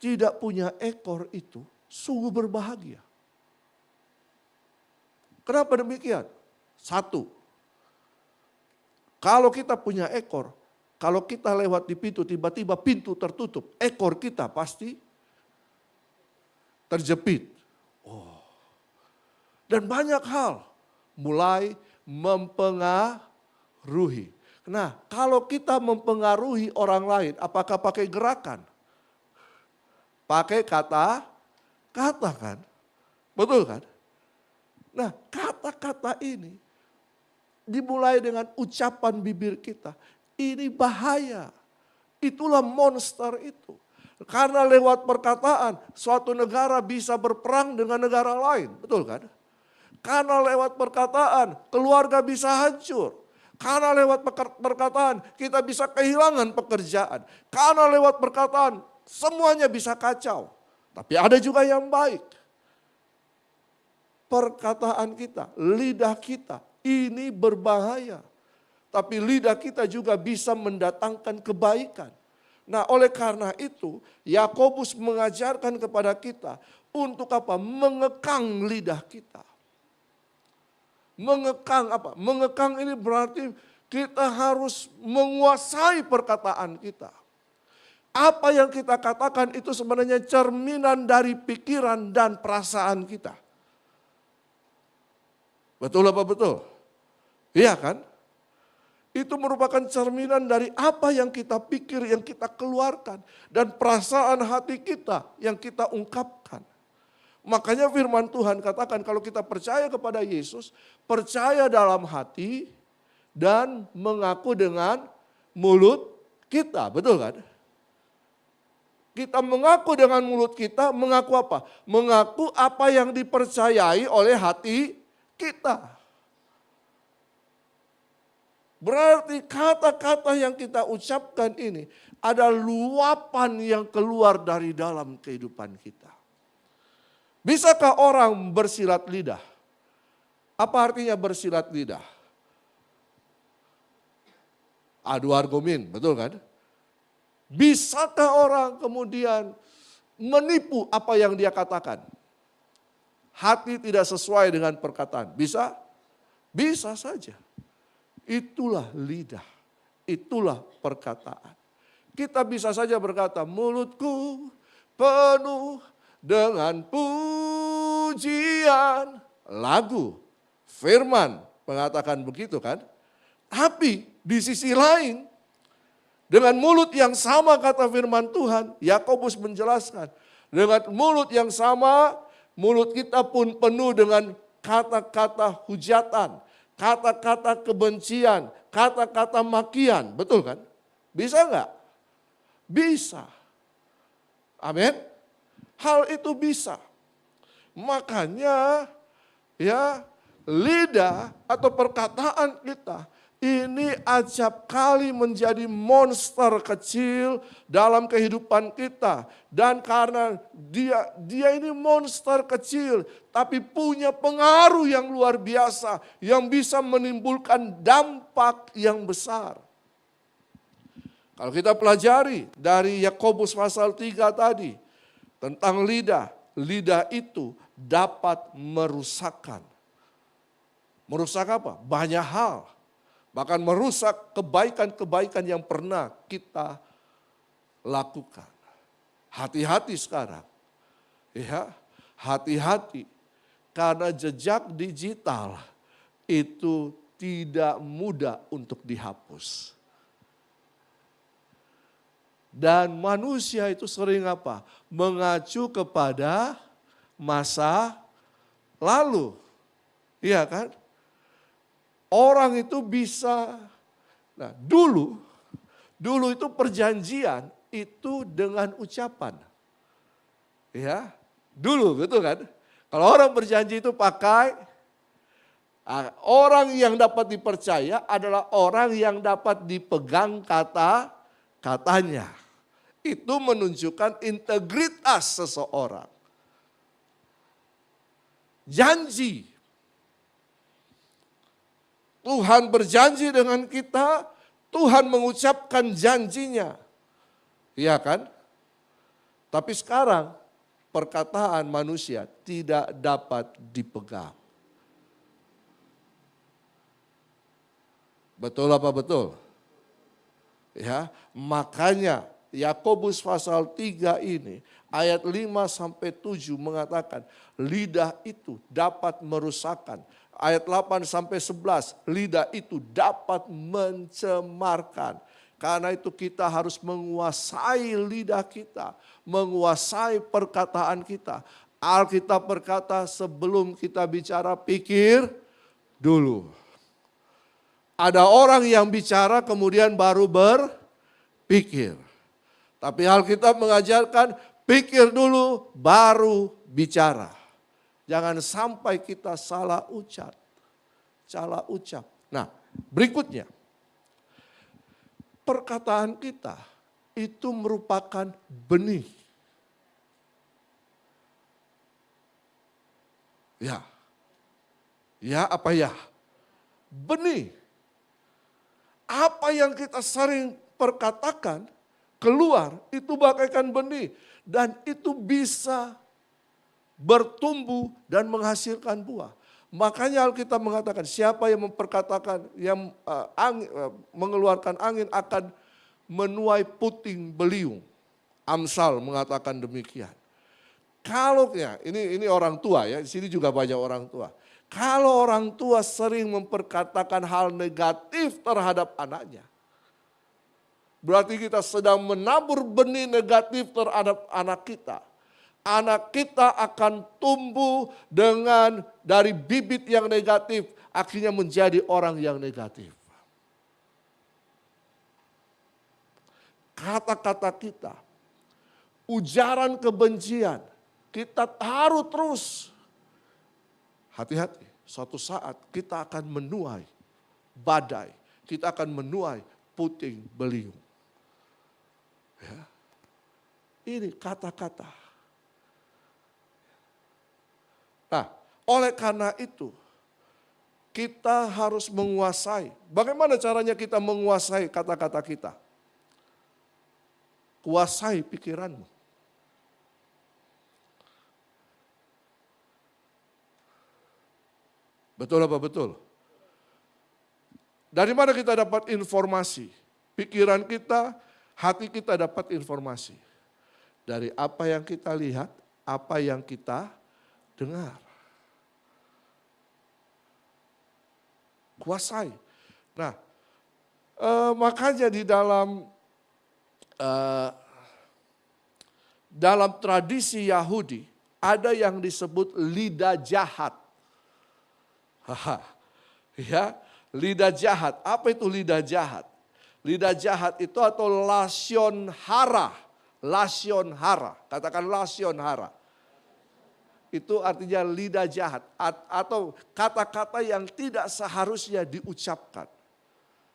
tidak punya ekor itu sungguh berbahagia. Kenapa demikian? Satu, kalau kita punya ekor, kalau kita lewat di pintu, tiba-tiba pintu tertutup, ekor kita pasti terjepit. Dan banyak hal mulai mempengaruhi. Nah, kalau kita mempengaruhi orang lain, apakah pakai gerakan? Pakai kata-kata kan? Betul kan? Nah, kata-kata ini dimulai dengan ucapan bibir kita. Ini bahaya. Itulah monster itu. Karena lewat perkataan, suatu negara bisa berperang dengan negara lain. Betul kan? Karena lewat perkataan, keluarga bisa hancur. Karena lewat perkataan, kita bisa kehilangan pekerjaan. Karena lewat perkataan, semuanya bisa kacau. Tapi ada juga yang baik. Perkataan kita, lidah kita, ini berbahaya. Tapi lidah kita juga bisa mendatangkan kebaikan. Nah, oleh karena itu, Yakobus mengajarkan kepada kita untuk apa? Mengekang lidah kita. Mengekang apa? Mengekang ini berarti kita harus menguasai perkataan kita. Apa yang kita katakan itu sebenarnya cerminan dari pikiran dan perasaan kita. Betul apa betul? Iya kan? Itu merupakan cerminan dari apa yang kita pikir, yang kita keluarkan. Dan perasaan hati kita yang kita ungkapkan. Makanya firman Tuhan katakan kalau kita percaya kepada Yesus, percaya dalam hati dan mengaku dengan mulut kita. Betul kan? Kita mengaku dengan mulut kita, mengaku apa? Mengaku apa yang dipercayai oleh hati kita. Berarti kata-kata yang kita ucapkan ini ada luapan yang keluar dari dalam kehidupan kita. Bisakah orang bersilat lidah? Apa artinya bersilat lidah? Adu argumen, betul kan? Bisakah orang kemudian menipu apa yang dia katakan? Hati tidak sesuai dengan perkataan. Bisa? Bisa saja. Itulah lidah. Itulah perkataan. Kita bisa saja berkata, mulutku penuh dengan pujian. Lagu, firman mengatakan begitu kan? Tapi di sisi lain, Dengan mulut yang sama kata firman Tuhan, Yakobus menjelaskan. Dengan mulut yang sama, mulut kita pun penuh dengan kata-kata hujatan, kata-kata kebencian, kata-kata makian. Betul kan? Bisa enggak? Bisa. Amin. Hal itu bisa. Makanya ya lidah atau perkataan kita ini acap kali menjadi monster kecil dalam kehidupan kita. Dan karena dia ini monster kecil, tapi punya pengaruh yang luar biasa, yang bisa menimbulkan dampak yang besar. Kalau kita pelajari dari Yakobus pasal 3 tadi, tentang lidah, lidah itu dapat merusakkan. Merusak apa? Banyak hal. Bahkan merusak kebaikan-kebaikan yang pernah kita lakukan. Hati-hati sekarang. Ya, hati-hati. Karena jejak digital itu tidak mudah untuk dihapus. Dan manusia itu sering apa? Mengacu kepada masa lalu. Iya kan? Orang itu bisa, nah dulu itu perjanjian itu dengan ucapan. Ya, dulu betul kan? Kalau orang berjanji itu pakai, orang yang dapat dipercaya adalah orang yang dapat dipegang kata-katanya. Itu menunjukkan integritas seseorang. Janji. Tuhan berjanji dengan kita, Tuhan mengucapkan janjinya. Iya kan? Tapi sekarang perkataan manusia tidak dapat dipegang. Betul apa betul? Ya, makanya Yakobus pasal 3 ini ayat 5 sampai 7 mengatakan lidah itu dapat merusakkan. Ayat 8 sampai 11, lidah itu dapat mencemarkan. Karena itu kita harus menguasai lidah kita, menguasai perkataan kita. Alkitab berkata sebelum kita bicara pikir dulu. Ada orang yang bicara kemudian baru berpikir. Tapi Alkitab mengajarkan pikir dulu baru bicara. Jangan sampai kita salah ucap. Salah ucap. Nah, berikutnya. Perkataan kita itu merupakan benih. Ya. Ya apa ya? Benih. Apa yang kita sering perkatakan keluar itu bagaikan benih. Dan itu bisa bertumbuh dan menghasilkan buah. Makanya Alkitab mengatakan siapa yang memperkatakan, yang mengeluarkan angin akan menuai puting beliung. Amsal mengatakan demikian. Kalau ya, ini orang tua ya, di sini juga banyak orang tua. Kalau orang tua sering memperkatakan hal negatif terhadap anaknya, berarti kita sedang menabur benih negatif terhadap anak kita. Anak kita akan tumbuh dengan dari bibit yang negatif, akhirnya menjadi orang yang negatif. Kata-kata kita, ujaran kebencian, kita taruh terus. Hati-hati, suatu saat kita akan menuai badai, kita akan menuai puting beliung. Ya. Ini kata-kata. Nah, oleh karena itu, kita harus menguasai. Bagaimana caranya kita menguasai kata-kata kita? Kuasai pikiranmu. Betul apa betul? Dari mana kita dapat informasi? Pikiran kita, hati kita dapat informasi. Dari apa yang kita lihat, apa yang kita dengar. Kuasai. Nah, makanya di dalam dalam tradisi Yahudi ada yang disebut lidah jahat. Ya, lidah jahat. Apa itu lidah jahat? Lidah jahat itu atau lasion hara. Lasion hara. Katakan lasion hara. Itu artinya lidah jahat. Atau kata-kata yang tidak seharusnya diucapkan.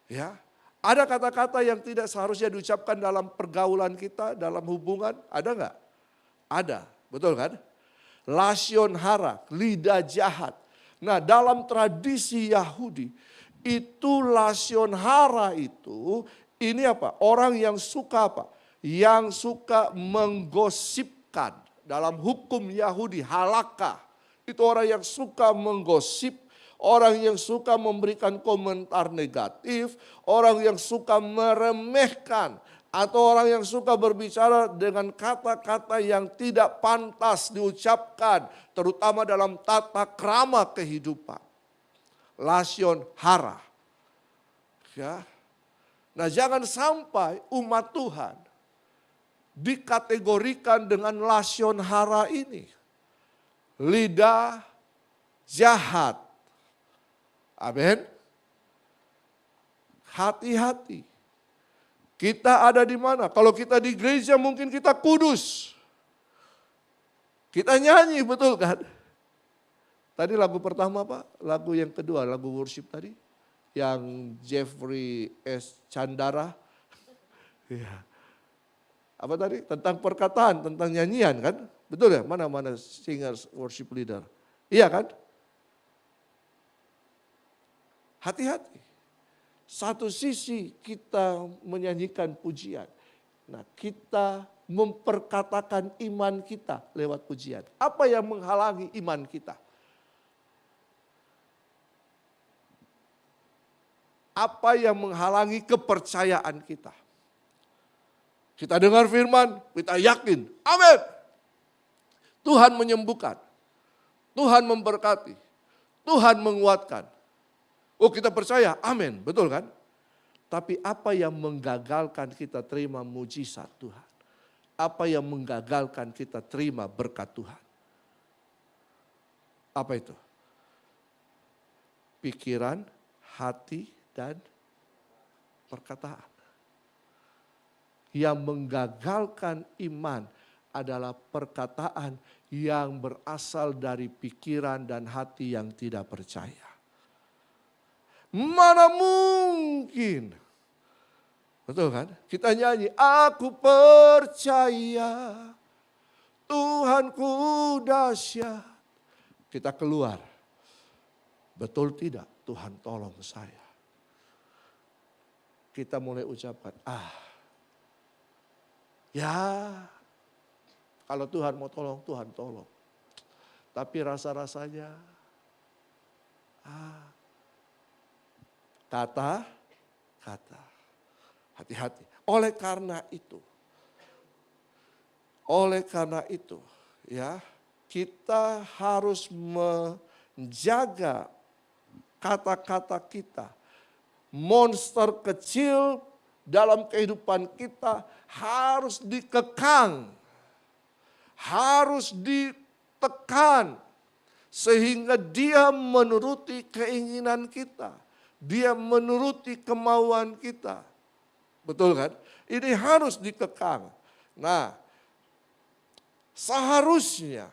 Ya, ada kata-kata yang tidak seharusnya diucapkan dalam pergaulan kita, dalam hubungan. Ada nggak? Ada. Betul kan? Lasion hara, lidah jahat. Nah, dalam tradisi Yahudi, itu lasion hara itu, ini apa? Orang yang suka apa? Yang suka menggosipkan. Dalam hukum Yahudi, halakha. Itu orang yang suka menggosip, orang yang suka memberikan komentar negatif, orang yang suka meremehkan, atau orang yang suka berbicara dengan kata-kata yang tidak pantas diucapkan, terutama dalam tata krama kehidupan. Lasion hara. Ya. Nah, jangan sampai umat Tuhan dikategorikan dengan lasion hara ini. Lidah jahat. Amin. Hati-hati. Kita ada di mana? Kalau kita di gereja mungkin kita kudus. Kita nyanyi, betul kan? Tadi lagu pertama Pak, lagu yang kedua, lagu worship tadi. Yang Jeffrey S. Chandara. Ya. Apa tadi? Tentang perkataan, tentang nyanyian kan? Betul ya? Mana singers worship leader? Iya kan? Hati-hati. Satu sisi kita menyanyikan pujian. Nah, kita memperkatakan iman kita lewat pujian. Apa yang menghalangi iman kita? Apa yang menghalangi kepercayaan kita? Kita dengar firman, kita yakin. Amin. Tuhan menyembuhkan. Tuhan memberkati. Tuhan menguatkan. Oh, kita percaya, amin, betul kan? Tapi apa yang menggagalkan kita terima mujizat Tuhan? Apa yang menggagalkan kita terima berkat Tuhan? Apa itu? Pikiran, hati, dan perkataan. Yang menggagalkan iman adalah perkataan yang berasal dari pikiran dan hati yang tidak percaya. Mana mungkin. Betul kan? Kita nyanyi, aku percaya Tuhanku dahsyat. Kita keluar. Betul tidak? Tuhan tolong saya. Kita mulai ucapkan, ya kalau Tuhan mau tolong, Tuhan tolong. Tapi rasa-rasanya, kata. Hati-hati. Oleh karena itu, ya, kita harus menjaga kata-kata kita. Monster kecil dalam kehidupan kita harus dikekang. Harus ditekan. Sehingga dia menuruti keinginan kita. Dia menuruti kemauan kita. Betul kan? Ini harus dikekang. Nah, seharusnya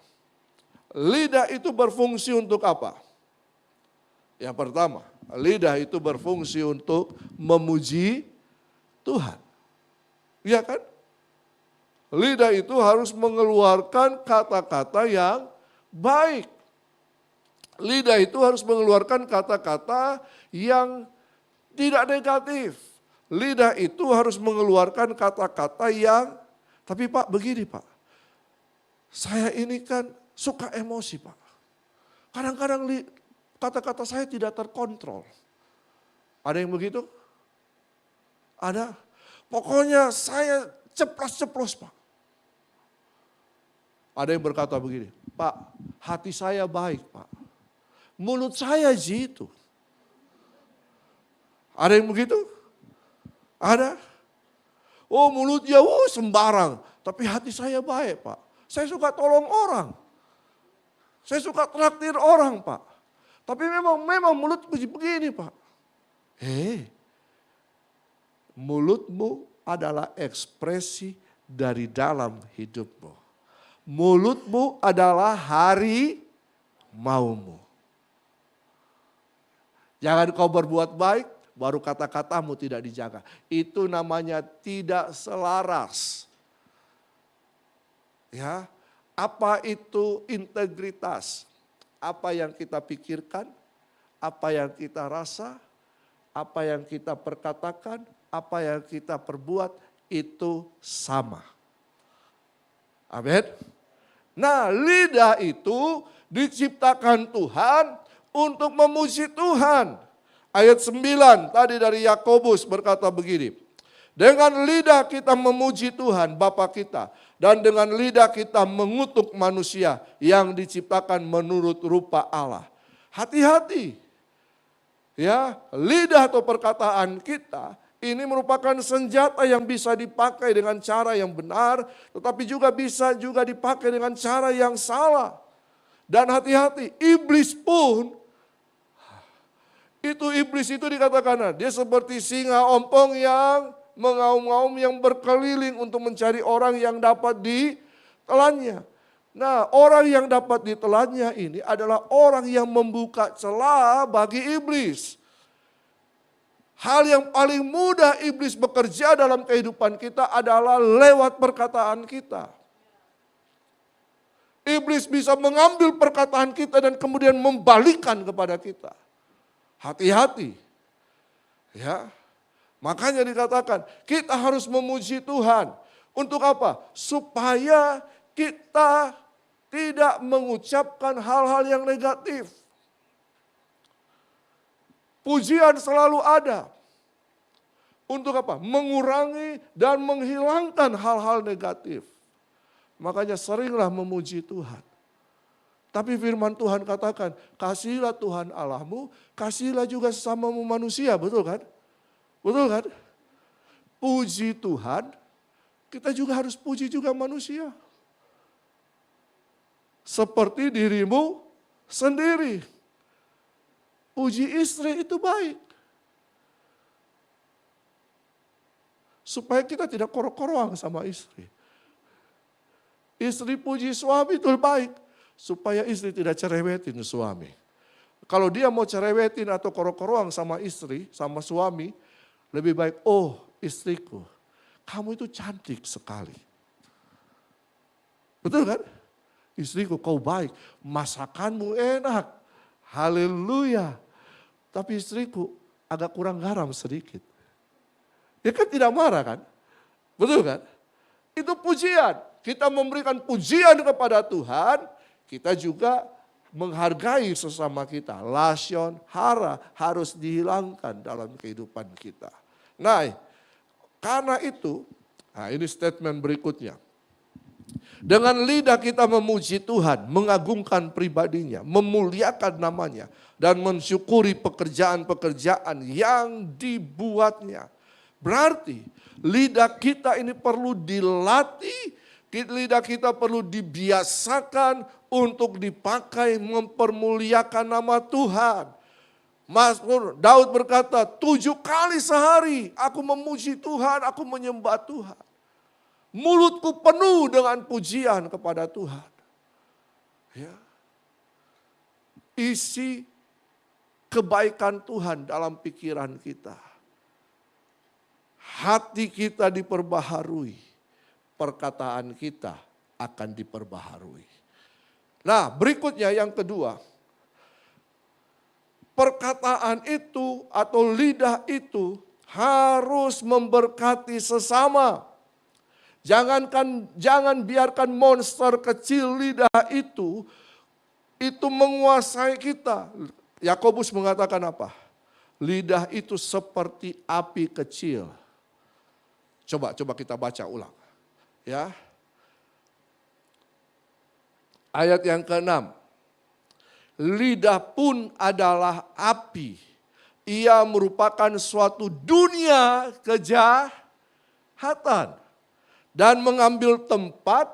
lidah itu berfungsi untuk apa? Yang pertama, lidah itu berfungsi untuk memuji Tuhan. Iya kan? Lidah itu harus mengeluarkan kata-kata yang baik. Lidah itu harus mengeluarkan kata-kata yang tidak negatif. Lidah itu harus mengeluarkan kata-kata yang, tapi Pak begini Pak, saya ini kan suka emosi Pak. Kadang-kadang kata-kata saya tidak terkontrol. Ada yang begitu? Ada. Pokoknya saya ceplos-ceplos Pak. Ada yang berkata begini, Pak hati saya baik Pak. Mulut saya jitu. Ada yang begitu? Ada. Oh mulutnya sembarang. Tapi hati saya baik Pak. Saya suka tolong orang. Saya suka traktir orang Pak. Tapi memang mulutku begini Pak. Mulutmu adalah ekspresi dari dalam hidupmu. Mulutmu adalah hari maumu. Jangan kau berbuat baik, baru kata-katamu tidak dijaga. Itu namanya tidak selaras. Ya, apa itu integritas? Apa yang kita pikirkan, apa yang kita rasa, apa yang kita perkatakan, apa yang kita perbuat itu sama. Amin. Nah, lidah itu diciptakan Tuhan untuk memuji Tuhan. Ayat 9 tadi dari Yakobus berkata begini. Dengan lidah kita memuji Tuhan Bapa kita. Dan dengan lidah kita mengutuk manusia yang diciptakan menurut rupa Allah. Hati-hati. Ya, lidah atau perkataan kita ini merupakan senjata yang bisa dipakai dengan cara yang benar. Tetapi juga bisa juga dipakai dengan cara yang salah. Dan hati-hati, iblis pun, iblis itu dikatakan, dia seperti singa ompong yang mengaum-ngaum yang berkeliling untuk mencari orang yang dapat ditelannya. Nah, orang yang dapat ditelannya ini adalah orang yang membuka celah bagi iblis. Hal yang paling mudah iblis bekerja dalam kehidupan kita adalah lewat perkataan kita. Iblis bisa mengambil perkataan kita dan kemudian membalikkan kepada kita. Hati-hati. Ya. Makanya dikatakan kita harus memuji Tuhan. Untuk apa? Supaya kita tidak mengucapkan hal-hal yang negatif. Pujian selalu ada. Untuk apa? Mengurangi dan menghilangkan hal-hal negatif. Makanya seringlah memuji Tuhan. Tapi firman Tuhan katakan, kasihilah Tuhan Allahmu, kasihilah juga sesamamu manusia, betul kan? Betul kan? Puji Tuhan, kita juga harus puji juga manusia. Seperti dirimu sendiri. Puji istri itu baik. Supaya kita tidak korok-korong sama istri. Istri puji suami itu baik. Supaya istri tidak cerewetin suami. Kalau dia mau cerewetin atau korok-korong sama istri, sama suami, lebih baik, oh istriku, kamu itu cantik sekali. Betul kan? Istriku kau baik, masakanmu enak. Haleluya. Tapi istriku agak kurang garam sedikit. Dia kan tidak marah kan? Betul kan? Itu pujian. Kita memberikan pujian kepada Tuhan, kita juga menghargai sesama kita. Lasyon, hara harus dihilangkan dalam kehidupan kita. Nah, karena itu, nah ini statement berikutnya. Dengan lidah kita memuji Tuhan, mengagungkan pribadinya, memuliakan namanya, dan mensyukuri pekerjaan-pekerjaan yang dibuatnya. Berarti lidah kita ini perlu dilatih, lidah kita perlu dibiasakan untuk dipakai mempermuliakan nama Tuhan. Mazmur Daud berkata, 7 kali sehari aku memuji Tuhan, aku menyembah Tuhan. Mulutku penuh dengan pujian kepada Tuhan. Ya. Isi kebaikan Tuhan dalam pikiran kita. Hati kita diperbaharui, perkataan kita akan diperbaharui. Nah, berikutnya yang kedua, perkataan itu atau lidah itu harus memberkati sesama. Jangan biarkan monster kecil lidah itu menguasai kita. Yakobus mengatakan apa? Lidah itu seperti api kecil. Coba kita baca ulang. Ya. Ayat yang ke-6. Lidah pun adalah api. Ia merupakan suatu dunia kejahatan dan mengambil tempat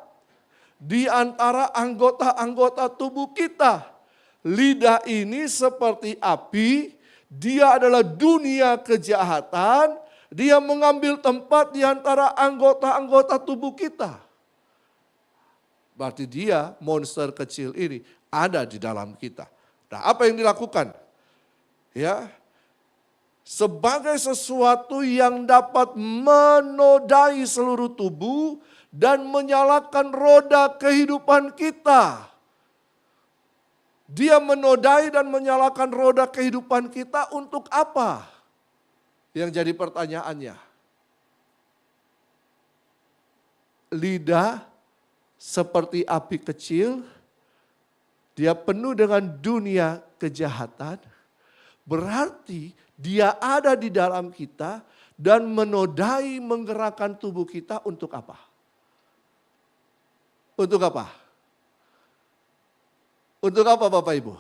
di antara anggota-anggota tubuh kita. Lidah ini seperti api, dia adalah dunia kejahatan, dia mengambil tempat di antara anggota-anggota tubuh kita. Berarti dia, monster kecil ini, ada di dalam kita. Nah, apa yang dilakukan? Ya, sebagai sesuatu yang dapat menodai seluruh tubuh dan menyalakan roda kehidupan kita. Dia menodai dan menyalakan roda kehidupan kita untuk apa? Yang jadi pertanyaannya. Lidah seperti api kecil, dia penuh dengan dunia kejahatan, berarti dia ada di dalam kita dan menodai menggerakkan tubuh kita untuk apa? Untuk apa? Untuk apa Bapak Ibu?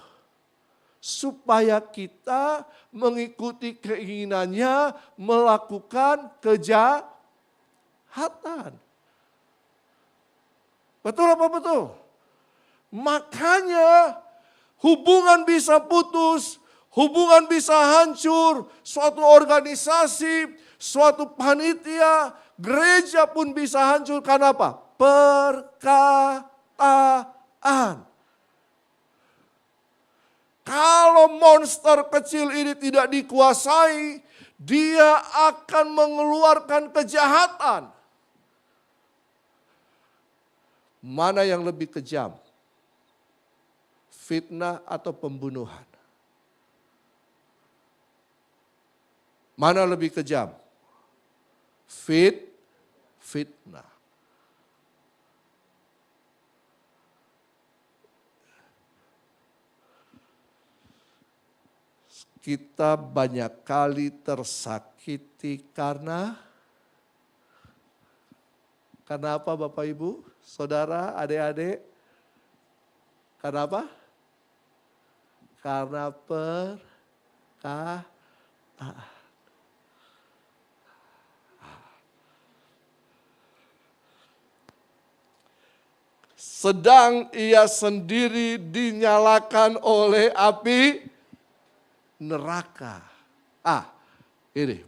Supaya kita mengikuti keinginannya melakukan kejahatan. Betul apa betul? Makanya hubungan bisa putus, hubungan bisa hancur, suatu organisasi, suatu panitia, gereja pun bisa hancur karena apa? Perkataan. Kalau monster kecil ini tidak dikuasai, dia akan mengeluarkan kejahatan. Mana yang lebih kejam? Fitnah atau pembunuhan? Mana lebih kejam? Fitnah. Kita banyak kali tersakiti karena apa Bapak Ibu, Saudara, adik-adik? Karena apa? Karena perkataan. Sedang ia sendiri dinyalakan oleh api neraka. Ini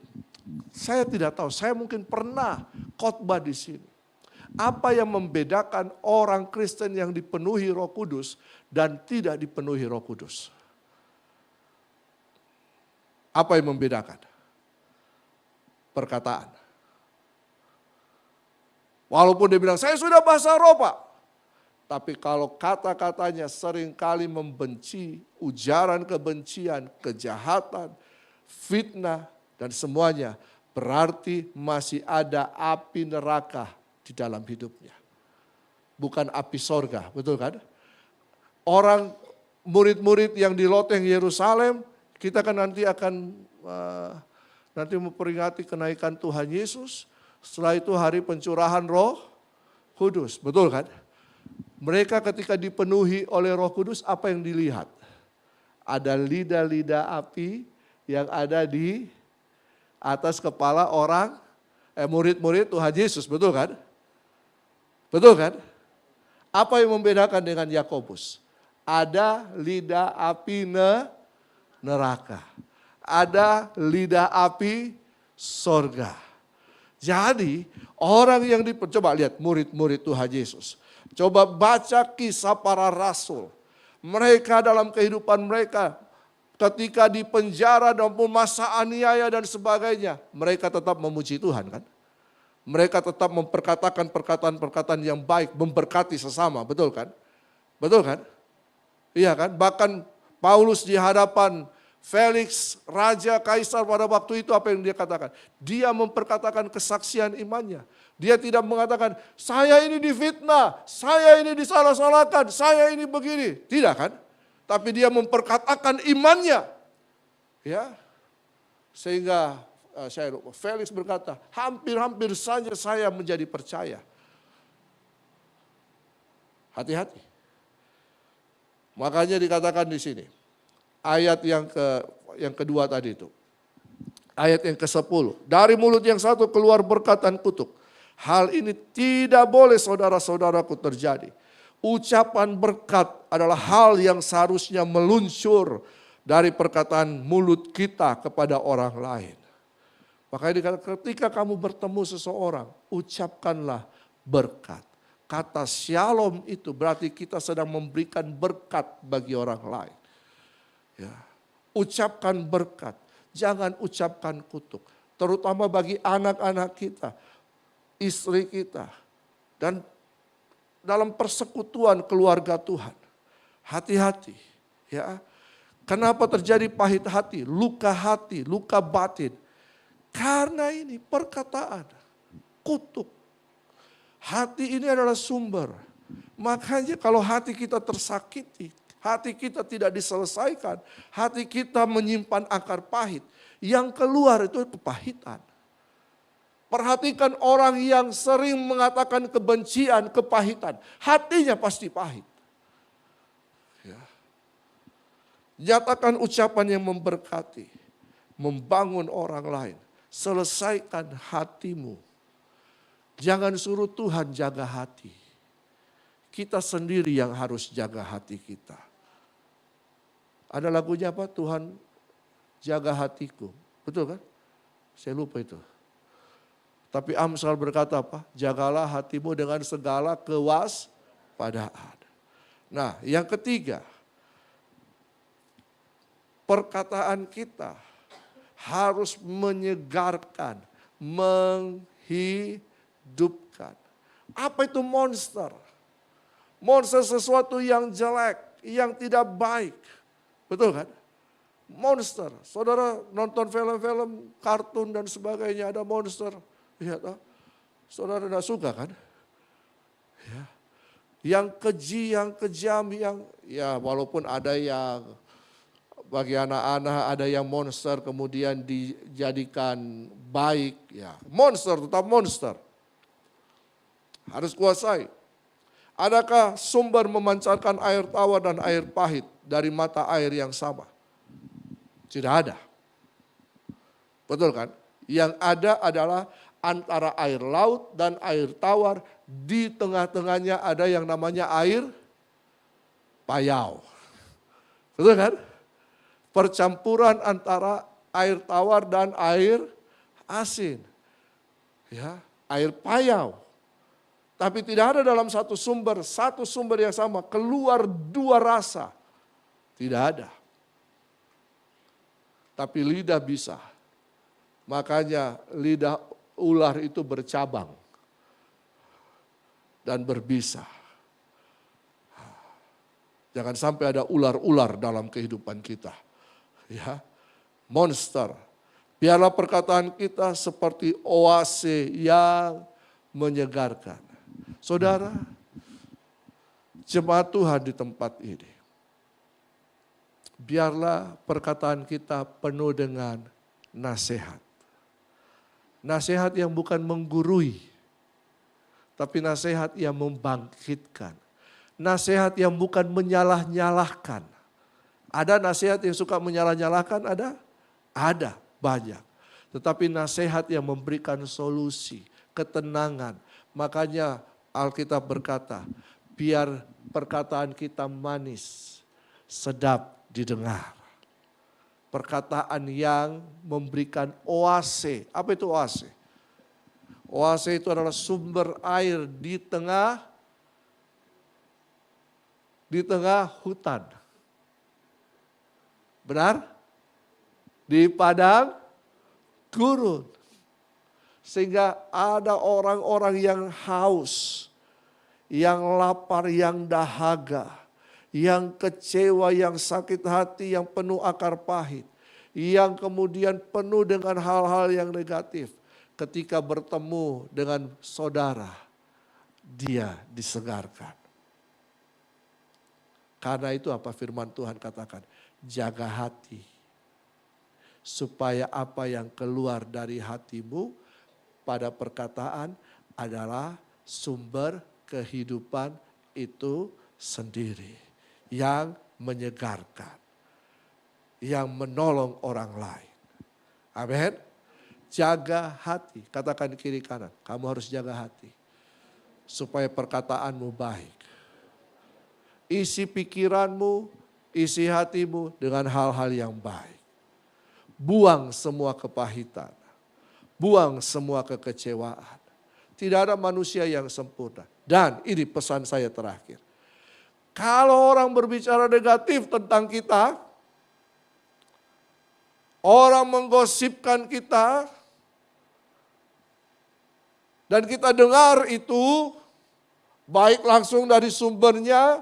saya tidak tahu, saya mungkin pernah khotbah di sini. Apa yang membedakan orang Kristen yang dipenuhi Roh Kudus dan tidak dipenuhi Roh Kudus? Apa yang membedakan? Perkataan. Walaupun dia bilang, saya sudah bahasa roh Pak. Tapi kalau kata-katanya seringkali membenci, ujaran kebencian, kejahatan, fitnah, dan semuanya, berarti masih ada api neraka di dalam hidupnya. Bukan api sorga, betul kan? Orang murid-murid yang di loteng Yerusalem, kita kan nanti akan memperingati kenaikan Tuhan Yesus. Setelah itu hari pencurahan Roh Kudus, betul kan? Mereka ketika dipenuhi oleh Roh Kudus, apa yang dilihat? Ada lidah-lidah api yang ada di atas kepala orang, murid-murid Tuhan Yesus, betul kan? Betul kan? Apa yang membedakan dengan Yakobus? Ada lidah api neraka. Ada lidah api sorga. Jadi orang yang coba lihat murid-murid Tuhan Yesus. Coba baca kisah para rasul. Mereka dalam kehidupan mereka ketika di penjara dan masa aniaya dan sebagainya. Mereka tetap memuji Tuhan kan. Mereka tetap memperkatakan perkataan-perkataan yang baik. Memberkati sesama, betul kan? Betul kan? Iya kan? Bahkan Paulus di hadapan Felix, Raja Kaisar pada waktu itu apa yang dia katakan? Dia memperkatakan kesaksian imannya. Dia tidak mengatakan, saya ini difitnah, saya ini disalah-salahkan, saya ini begini. Tidak kan? Tapi dia memperkatakan imannya. Ya, sehingga Felix berkata, hampir-hampir saja saya menjadi percaya. Hati-hati. Makanya dikatakan di sini, ayat yang kedua tadi itu. Ayat yang ke-10. Dari mulut yang satu keluar berkat dan kutuk. Hal ini tidak boleh saudara-saudaraku terjadi. Ucapan berkat adalah hal yang seharusnya meluncur dari perkataan mulut kita kepada orang lain. Makanya dikatakan ketika kamu bertemu seseorang, ucapkanlah berkat. Kata shalom itu berarti kita sedang memberikan berkat bagi orang lain. Ya. Ucapkan berkat, jangan ucapkan kutuk. Terutama bagi anak-anak kita, istri kita, dan dalam persekutuan keluarga Tuhan. Hati-hati, ya. Kenapa terjadi pahit hati, luka batin? Karena ini perkataan, kutuk. Hati ini adalah sumber. Makanya kalau hati kita tersakiti, hati kita tidak diselesaikan, hati kita menyimpan akar pahit, yang keluar itu kepahitan. Perhatikan orang yang sering mengatakan kebencian, kepahitan. Hatinya pasti pahit. Ya. Nyatakan ucapan yang memberkati. Membangun orang lain. Selesaikan hatimu. Jangan suruh Tuhan jaga hati. Kita sendiri yang harus jaga hati kita. Ada lagunya apa? Tuhan jaga hatiku. Betul kan? Saya lupa itu. Tapi Amsal berkata apa? Jagalah hatimu dengan segala kewaspadaan. Nah, yang ketiga, perkataan kita harus menyegarkan, menghidupkan. Apa itu monster? Monster sesuatu yang jelek, yang tidak baik. Betul kan? Monster. Saudara nonton film-film, kartun dan sebagainya ada monster. Ya, saudara tidak suka kan? Ya. Yang keji, yang kejam, yang ya walaupun ada yang bagi anak-anak ada yang monster kemudian dijadikan baik. Ya, monster tetap monster. Harus kuasai. Adakah sumber memancarkan air tawar dan air pahit dari mata air yang sama? Tidak ada. Betul kan? Yang ada adalah antara air laut dan air tawar, di tengah-tengahnya ada yang namanya air payau. Betul kan? Percampuran antara air tawar dan air asin. Ya, air payau. Tapi tidak ada dalam satu sumber yang sama, keluar dua rasa. Tidak ada. Tapi lidah bisa. Makanya lidah ular itu bercabang dan berbisa. Jangan sampai ada ular-ular dalam kehidupan kita. Ya, monster. Biarlah perkataan kita seperti oase yang menyegarkan. Saudara, jemaat Tuhan di tempat ini. Biarlah perkataan kita penuh dengan nasihat. Nasihat yang bukan menggurui, tapi nasihat yang membangkitkan. Nasihat yang bukan menyalah-nyalahkan. Ada nasihat yang suka menyalah-nyalahkan, ada? Ada, banyak. Tetapi nasihat yang memberikan solusi, ketenangan. Makanya Alkitab berkata, biar perkataan kita manis, sedap didengar. Perkataan yang memberikan oase. Apa itu oase? Oase itu adalah sumber air di tengah hutan. Benar? Di padang gurun. Sehingga ada orang-orang yang haus, yang lapar, yang dahaga, yang kecewa, yang sakit hati, yang penuh akar pahit, yang kemudian penuh dengan hal-hal yang negatif. Ketika bertemu dengan saudara, dia disegarkan. Karena itu apa firman Tuhan katakan, jaga hati. Supaya apa yang keluar dari hatimu pada perkataan adalah sumber kehidupan itu sendiri. Yang menyegarkan, yang menolong orang lain. Amin. Jaga hati. Katakan kiri kanan. Kamu harus jaga hati. Supaya perkataanmu baik. Isi pikiranmu, isi hatimu dengan hal-hal yang baik. Buang semua kepahitan. Buang semua kekecewaan. Tidak ada manusia yang sempurna. Dan ini pesan saya terakhir. Kalau orang berbicara negatif tentang kita, orang menggosipkan kita, dan kita dengar itu, baik langsung dari sumbernya,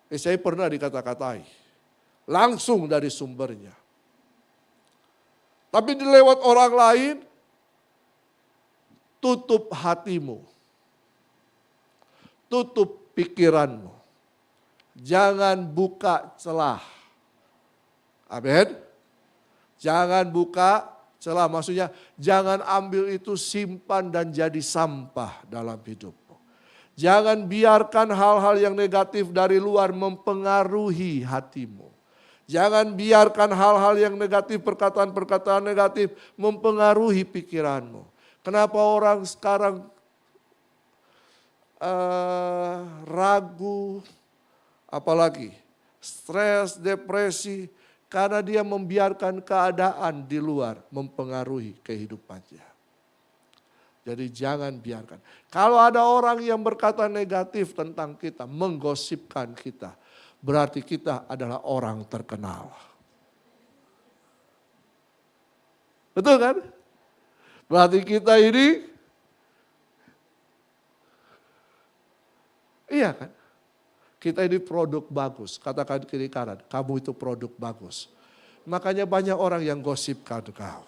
saya pernah dikata-katai, langsung dari sumbernya. Tapi dilewat orang lain, tutup hatimu, tutup pikiranmu, jangan buka celah. Amin. Jangan buka celah, maksudnya jangan ambil itu simpan dan jadi sampah dalam hidupmu. Jangan biarkan hal-hal yang negatif dari luar mempengaruhi hatimu. Jangan biarkan hal-hal yang negatif, perkataan-perkataan negatif mempengaruhi pikiranmu. Kenapa orang sekarang ragu, apalagi stres, depresi, karena dia membiarkan keadaan di luar mempengaruhi kehidupannya. Jadi jangan biarkan. Kalau ada orang yang berkata negatif tentang kita, menggosipkan kita, berarti kita adalah orang terkenal. Betul kan? Berarti kita ini, iya kan? Kita ini produk bagus, katakan kiri kanan, kamu itu produk bagus. Makanya banyak orang yang gosipkan kau.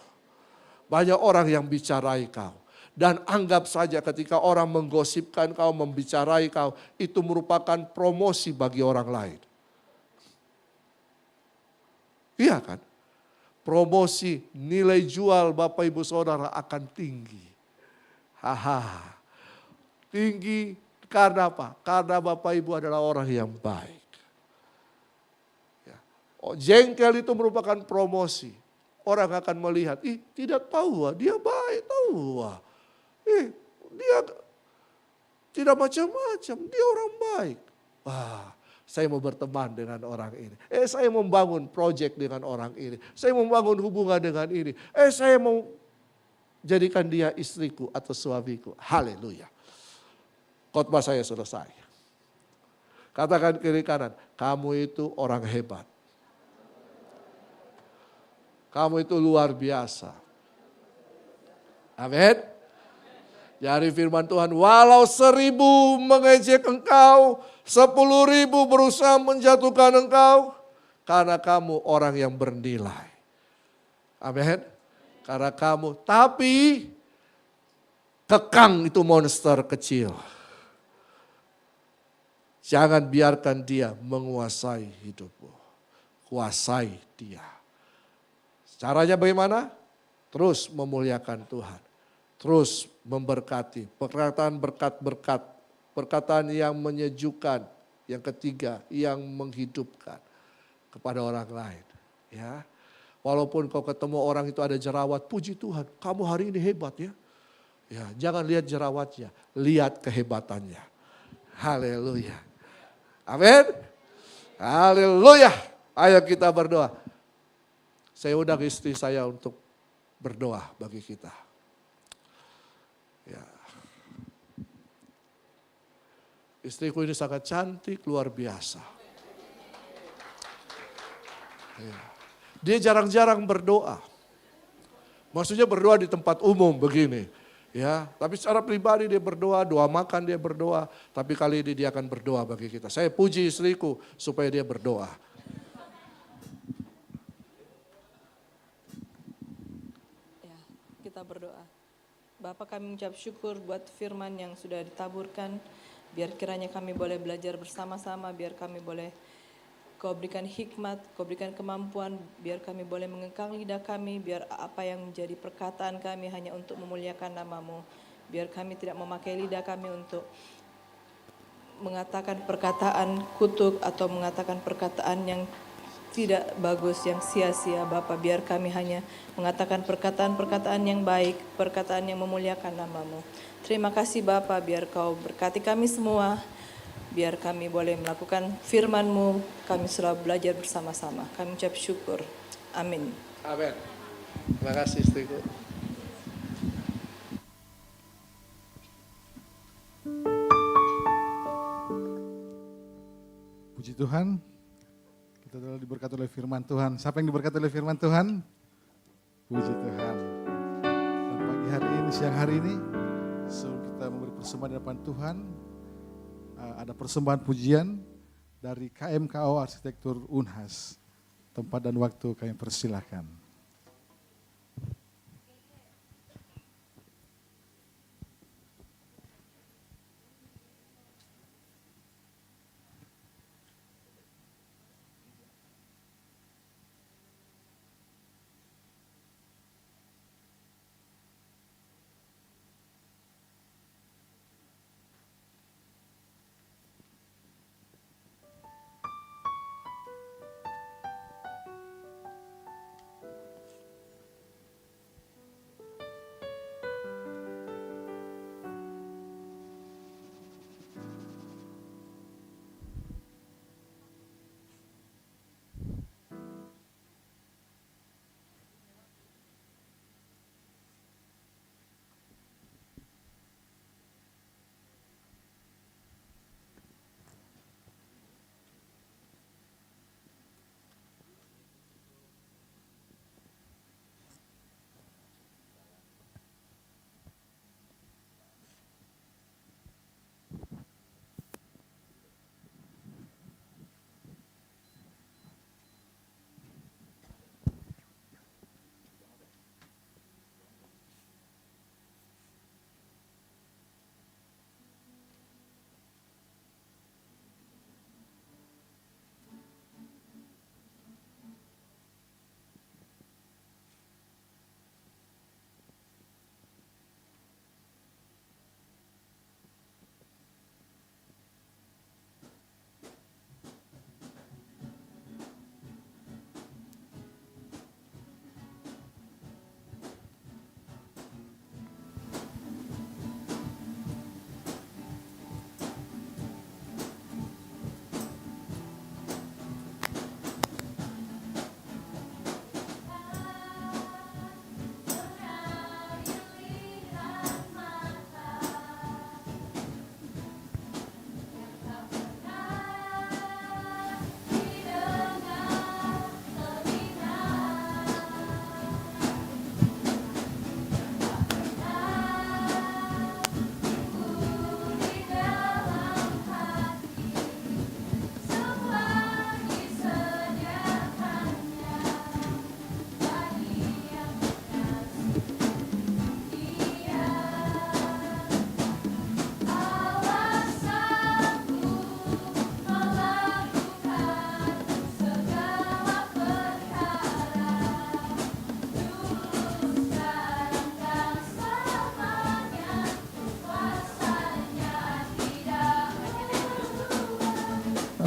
Banyak orang yang bicarai kau. Dan anggap saja ketika orang menggosipkan kau, membicarai kau, itu merupakan promosi bagi orang lain. Iya kan? Promosi, nilai jual Bapak Ibu Saudara akan tinggi. Haha. Tinggi. Karena apa? Karena Bapak Ibu adalah orang yang baik. Ya. Oh, jengkel itu merupakan promosi. Orang akan melihat, tidak tahu, dia baik, tahu. Dia tidak macam-macam, dia orang baik. Wah, saya mau berteman dengan orang ini. Saya membangun proyek dengan orang ini. Saya membangun hubungan dengan ini. Saya mau jadikan dia istriku atau suamiku. Haleluya. Khotbah saya selesai. Katakan kiri kanan, kamu itu orang hebat. Kamu itu luar biasa. Amin. Jadi firman Tuhan, walau 1000 mengejek engkau, 10.000 berusaha menjatuhkan engkau, karena kamu orang yang bernilai. Amin. Karena kamu, tapi kekang itu monster kecil. Jangan biarkan dia menguasai hidupmu. Kuasai dia. Caranya bagaimana? Terus memuliakan Tuhan. Terus memberkati. Perkataan berkat-berkat. Perkataan yang menyejukkan. Yang ketiga, yang menghidupkan kepada orang lain. Ya. Walaupun kau ketemu orang itu ada jerawat, puji Tuhan, kamu hari ini hebat ya. Ya, jangan lihat jerawatnya, lihat kehebatannya. Haleluya. Amin. Haleluya. Ayo kita berdoa. Saya undang istri saya untuk berdoa bagi kita. Ya. Istriku ini sangat cantik, luar biasa. Ya. Dia jarang-jarang berdoa. Maksudnya berdoa di tempat umum begini. Ya, tapi secara pribadi dia berdoa, doa makan dia berdoa, tapi kali ini dia akan berdoa bagi kita. Saya puji istriku supaya dia berdoa. Ya, kita berdoa. Bapak, kami mengucap syukur buat firman yang sudah ditaburkan, biar kiranya kami boleh belajar bersama-sama, biar kami boleh Kau berikan hikmat, Kau berikan kemampuan, biar kami boleh mengengkang lidah kami, biar apa yang menjadi perkataan kami hanya untuk memuliakan nama-Mu. Biar kami tidak memakai lidah kami untuk mengatakan perkataan kutuk atau mengatakan perkataan yang tidak bagus, yang sia-sia Bapa. Biar kami hanya mengatakan perkataan-perkataan yang baik, perkataan yang memuliakan nama-Mu. Terima kasih Bapa, biar Kau berkati kami semua, biar kami boleh melakukan firman-Mu, kami selalu belajar bersama-sama. Kami ucap syukur. Amin. Amin. Terima kasih istriku. Puji Tuhan, kita telah diberkati oleh firman Tuhan. Siapa yang diberkati oleh firman Tuhan? Puji Tuhan. Dan pagi hari ini, siang hari ini, sebelum kita memberi persembahan di depan Tuhan, ada persembahan pujian dari KMKO Arsitektur Unhas. Tempat dan waktu kami persilahkan.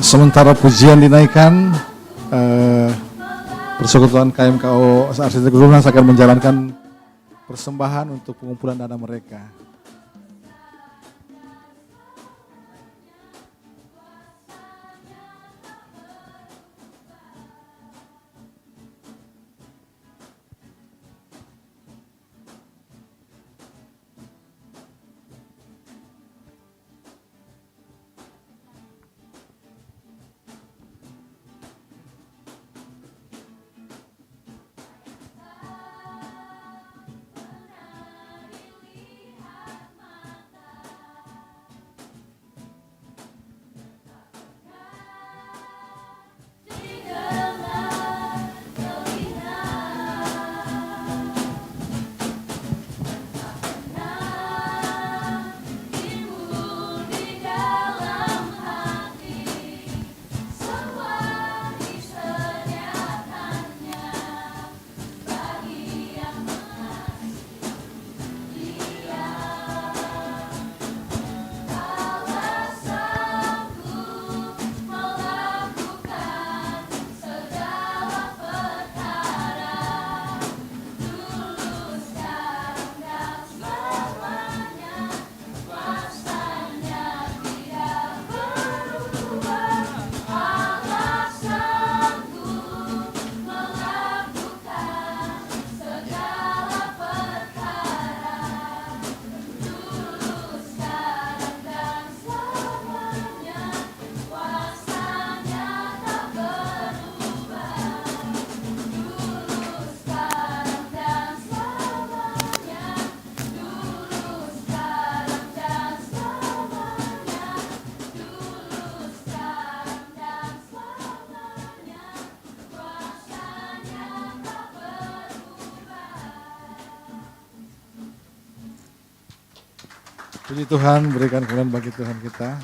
Sementara pujian dinaikkan, Persekutuan KMKO Arsitektur Unhas akan menjalankan persembahan untuk pengumpulan dana mereka. Puji Tuhan, berikan kemuliaan bagi Tuhan kita.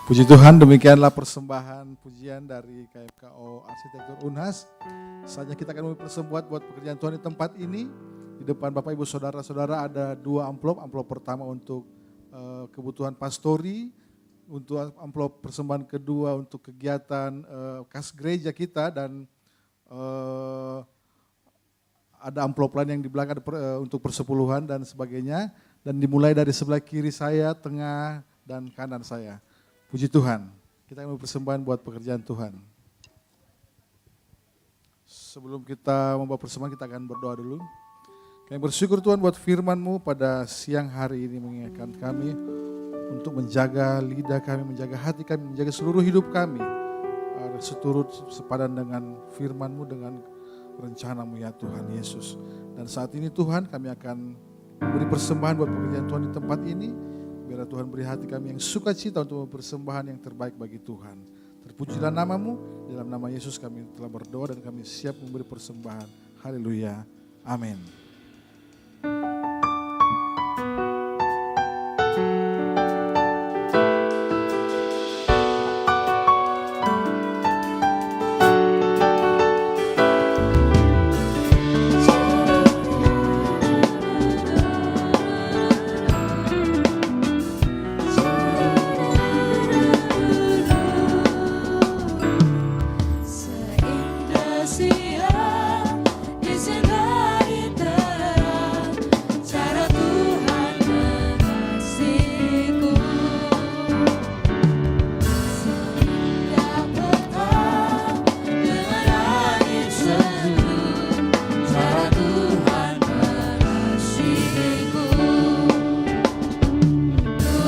Puji Tuhan, demikianlah persembahan pujian dari KFKO Arsitektur Unhas. Saatnya kita akan memberi persembahan buat pekerjaan Tuhan di tempat ini. Di depan Bapak Ibu Saudara-saudara ada 2 amplop. Amplop pertama untuk kebutuhan pastori, untuk amplop persembahan kedua untuk kegiatan kas gereja kita, dan ada amplop lain yang di belakang untuk persepuluhan dan sebagainya. Dan dimulai dari sebelah kiri saya, tengah, dan kanan saya. Puji Tuhan, kita akan persembahan buat pekerjaan Tuhan. Sebelum kita membawa persembahan, kita akan berdoa dulu. Kami bersyukur Tuhan buat firman-Mu pada siang hari ini mengingatkan kami untuk menjaga lidah kami, menjaga hati kami, menjaga seluruh hidup kami. Seturut sepadan dengan firman-Mu, dengan rencana-Mu ya Tuhan Yesus. Dan saat ini Tuhan, kami akan memberi persembahan buat pekerjaan Tuhan di tempat ini. Biar Tuhan beri hati kami yang sukacita untuk persembahan yang terbaik bagi Tuhan. Terpujilah nama-Mu, dalam nama Yesus kami telah berdoa dan kami siap memberi persembahan. Haleluya, amin. Seindah siang di sinar terang, cara Tuhan mengasihiku. Seindah petang dengan angin sejuk, cara Tuhan mengasihiku. Tuhan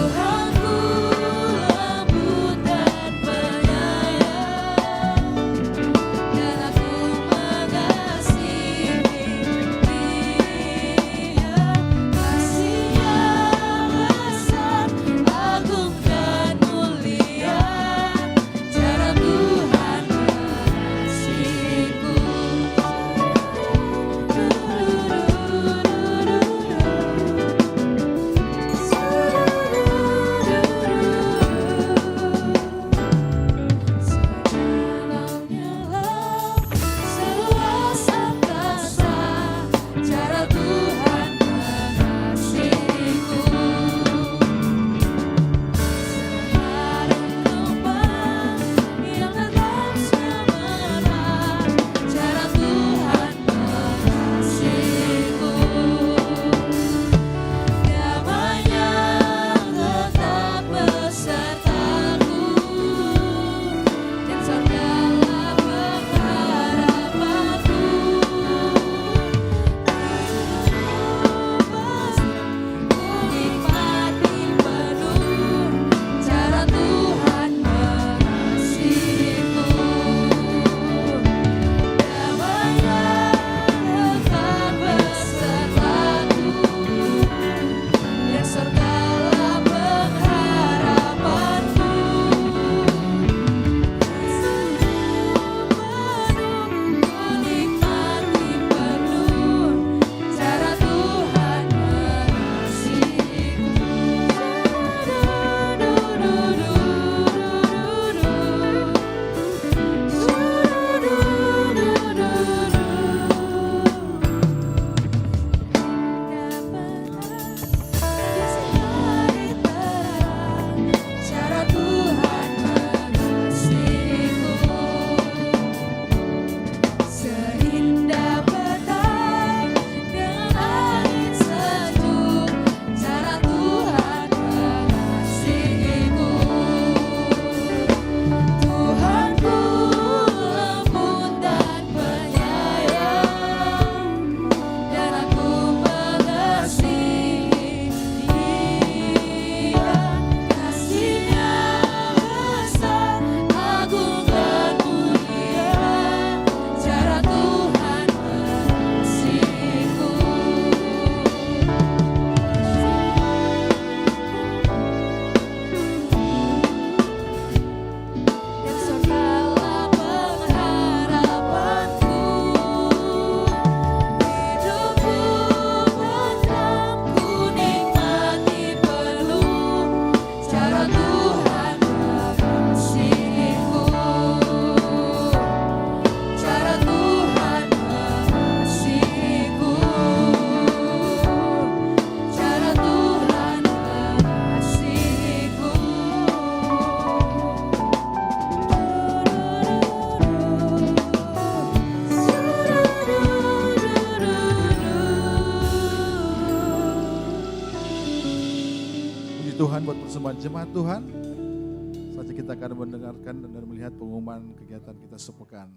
Tuhan buat persembahan jemaat Tuhan. Saja kita akan mendengarkan dan melihat pengumuman kegiatan kita sepekan.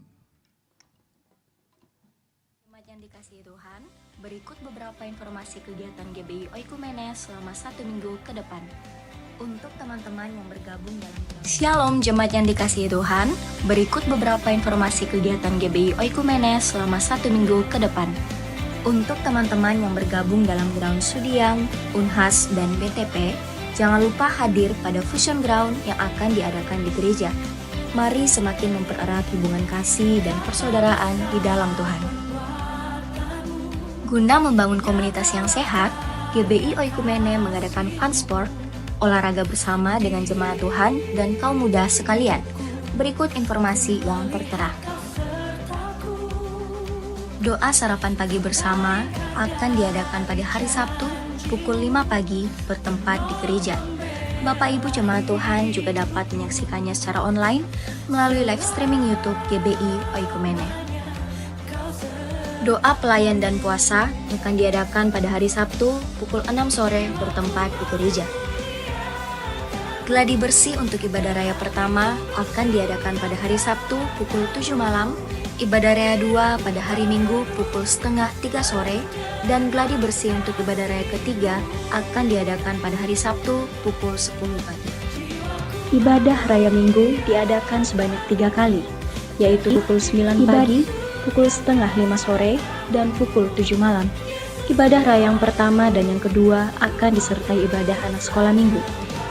Jemaat yang dikasihi Tuhan, berikut beberapa informasi kegiatan GBI Oikumene selama 1 minggu ke depan. Untuk teman-teman yang bergabung dalam Shalom jemaat yang dikasihi Tuhan, berikut beberapa informasi kegiatan GBI Oikumene selama 1 minggu ke depan. Untuk teman-teman yang bergabung dalam Ground Sudiang, Unhas, dan BTP, jangan lupa hadir pada Fusion Ground yang akan diadakan di gereja. Mari semakin mempererat hubungan kasih dan persaudaraan di dalam Tuhan. Guna membangun komunitas yang sehat, GBI Oikumene mengadakan fun sport, olahraga bersama dengan jemaat Tuhan dan kaum muda sekalian. Berikut informasi yang tertera. Doa sarapan pagi bersama akan diadakan pada hari Sabtu pukul 5 pagi bertempat di gereja. Bapak Ibu jemaat Tuhan juga dapat menyaksikannya secara online melalui live streaming YouTube GBI Oikumene. Doa pelayan dan puasa akan diadakan pada hari Sabtu pukul 6 sore bertempat di gereja. Gladi bersih untuk ibadah raya pertama akan diadakan pada hari Sabtu pukul 7 malam, ibadah raya 2 pada hari Minggu pukul setengah 3 sore, dan gladi bersih untuk ibadah raya ketiga akan diadakan pada hari Sabtu pukul 10 pagi. Ibadah raya Minggu diadakan sebanyak 3 kali, yaitu pukul 9 pagi, pukul setengah 5 sore, dan pukul 7 malam. Ibadah raya yang pertama dan yang kedua akan disertai ibadah anak sekolah minggu.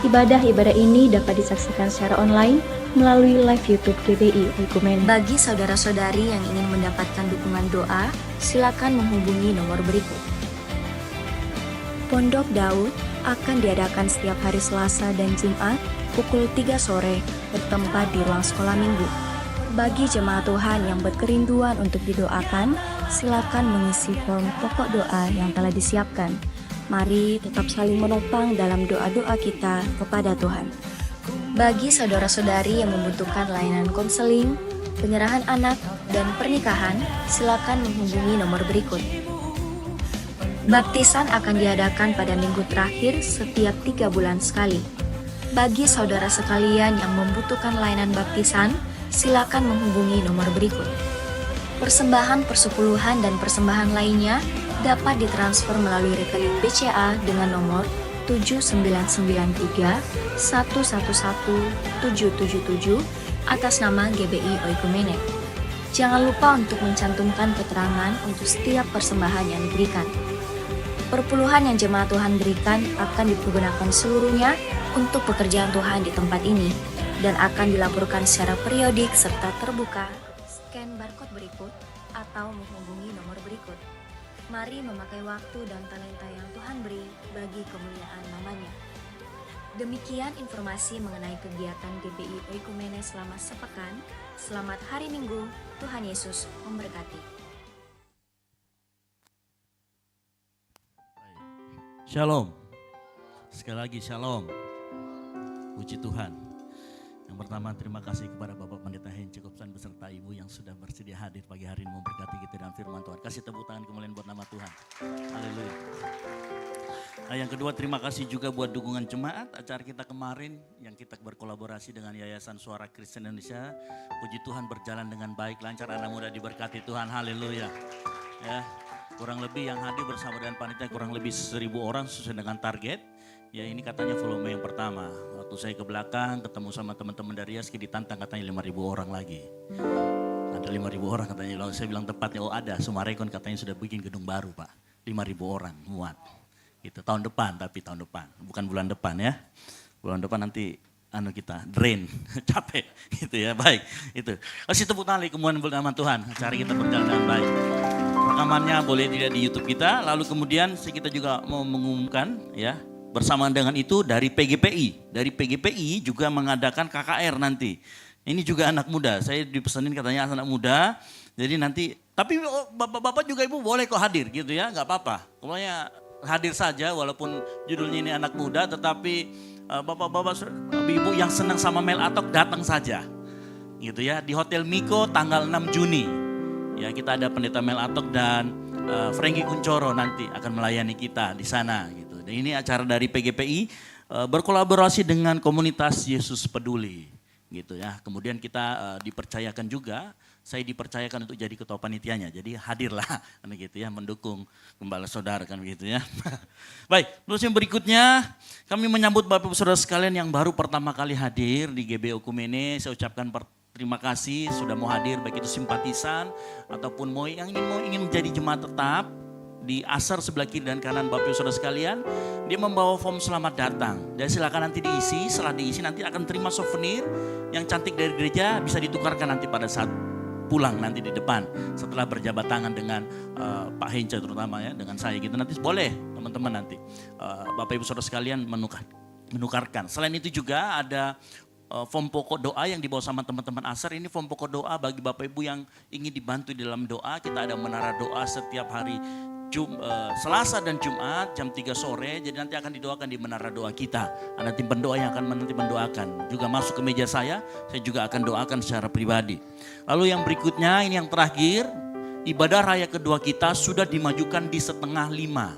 Ibadah-ibadah ini dapat disaksikan secara online melalui live YouTube GBI Oikumene. Bagi saudara-saudari yang ingin mendapatkan dukungan doa, silakan menghubungi nomor berikut. Pondok Daud akan diadakan setiap hari Selasa dan Jumat pukul 3 sore bertempat di ruang sekolah minggu. Bagi jemaat Tuhan yang berkerinduan untuk didoakan, silakan mengisi form pokok doa yang telah disiapkan. Mari tetap saling menopang dalam doa-doa kita kepada Tuhan. Bagi saudara-saudari yang membutuhkan layanan konseling, penyerahan anak, dan pernikahan, silakan menghubungi nomor berikut. Baptisan akan diadakan pada minggu terakhir setiap 3 bulan sekali. Bagi saudara sekalian yang membutuhkan layanan baptisan, silakan menghubungi nomor berikut. Persembahan persepuluhan dan persembahan lainnya dapat ditransfer melalui rekening BCA dengan nomor 7993 111 777 atas nama GBI Oikumene. Jangan lupa untuk mencantumkan keterangan untuk setiap persembahan yang diberikan. Perpuluhan yang jemaat Tuhan berikan akan dipergunakan seluruhnya untuk pekerjaan Tuhan di tempat ini dan akan dilaporkan secara periodik serta terbuka. Scan barcode berikut atau menghubungi nomor berikut. Mari memakai waktu dan talenta yang Tuhan beri bagi kemuliaan namanya. Demikian informasi mengenai kegiatan GBI Oikumene selama sepekan. Selamat hari Minggu, Tuhan Yesus memberkati. Shalom. Sekali lagi shalom. Puji Tuhan. Yang pertama terima kasih kepada Bapak Pendeta Hence Kopsan beserta Ibu yang sudah bersedia hadir pagi hari ini memberkati kita dalam firman Tuhan. Kasih tepuk tangan kemuliaan buat nama Tuhan. Haleluya. Nah, yang kedua terima kasih juga buat dukungan jemaat acara kita kemarin yang kita berkolaborasi dengan Yayasan Suara Kristen Indonesia. Puji Tuhan berjalan dengan baik, lancar, anak muda diberkati Tuhan. Haleluya. Ya, kurang lebih yang hadir bersama dengan panitia kurang lebih 1.000 orang sesuai dengan target. Ya ini katanya volume yang pertama. Waktu saya ke belakang ketemu sama teman-teman dari Yaski ditantang katanya 5.000 orang lagi. Ada 5.000 orang katanya. Lalu saya bilang tepatnya oh ada. Sumarekon katanya sudah bikin gedung baru Pak. 5.000 orang muat. Gitu tahun depan tapi tahun depan. Bukan bulan depan ya. Bulan depan nanti kita drain. Capek gitu ya. Baik itu. Kasih tepuk tangan kemuliaan nama Tuhan. Acara kita berjalan dengan baik. Rekamannya boleh dilihat di YouTube kita. Lalu kemudian kita juga mau mengumumkan ya. Bersamaan dengan itu dari PGPI juga mengadakan KKR nanti. Ini juga anak muda, saya dipesanin katanya anak muda. Jadi nanti, tapi bapak-bapak juga ibu boleh kok hadir gitu ya, nggak apa-apa. Pokoknya hadir saja walaupun judulnya ini anak muda, tetapi bapak-bapak ibu yang senang sama Mel Atok datang saja. Gitu ya, di Hotel Miko tanggal 6 Juni. Ya kita ada pendeta Mel Atok dan Frankie Kuncoro nanti akan melayani kita di sana gitu. Dan ini acara dari PGPI berkolaborasi dengan komunitas Yesus Peduli gitu ya. Kemudian kita dipercayakan juga, saya dipercayakan untuk jadi ketua panitianya. Jadi hadirlah kan gitu ya, mendukung gembala saudara kan begitu ya. Baik, terus yang berikutnya kami menyambut Bapak Ibu Saudara sekalian yang baru pertama kali hadir di GBI Oikumene. Saya ucapkan terima kasih sudah mau hadir, baik itu simpatisan ataupun yang ingin menjadi jemaat tetap. Di asar sebelah kiri dan kanan Bapak Ibu Saudara sekalian, dia membawa form selamat datang. Dan silakan nanti diisi, setelah diisi nanti akan terima souvenir yang cantik dari gereja, bisa ditukarkan nanti pada saat pulang nanti di depan. Setelah berjabat tangan dengan Pak Hence terutama ya, dengan saya gitu. Nanti boleh teman-teman nanti Bapak Ibu Saudara sekalian menukarkan. Selain itu juga ada form pokok doa yang dibawa sama teman-teman asar. Ini form pokok doa bagi Bapak Ibu yang ingin dibantu di dalam doa. Kita ada menara doa setiap hari Selasa dan Jumat jam 3 sore, jadi nanti akan didoakan di menara doa kita. Ada tim pendoa yang akan nanti mendoakan. Juga masuk ke meja saya juga akan doakan secara pribadi. Lalu yang berikutnya, ini yang terakhir, ibadah raya kedua kita sudah dimajukan di 4:30.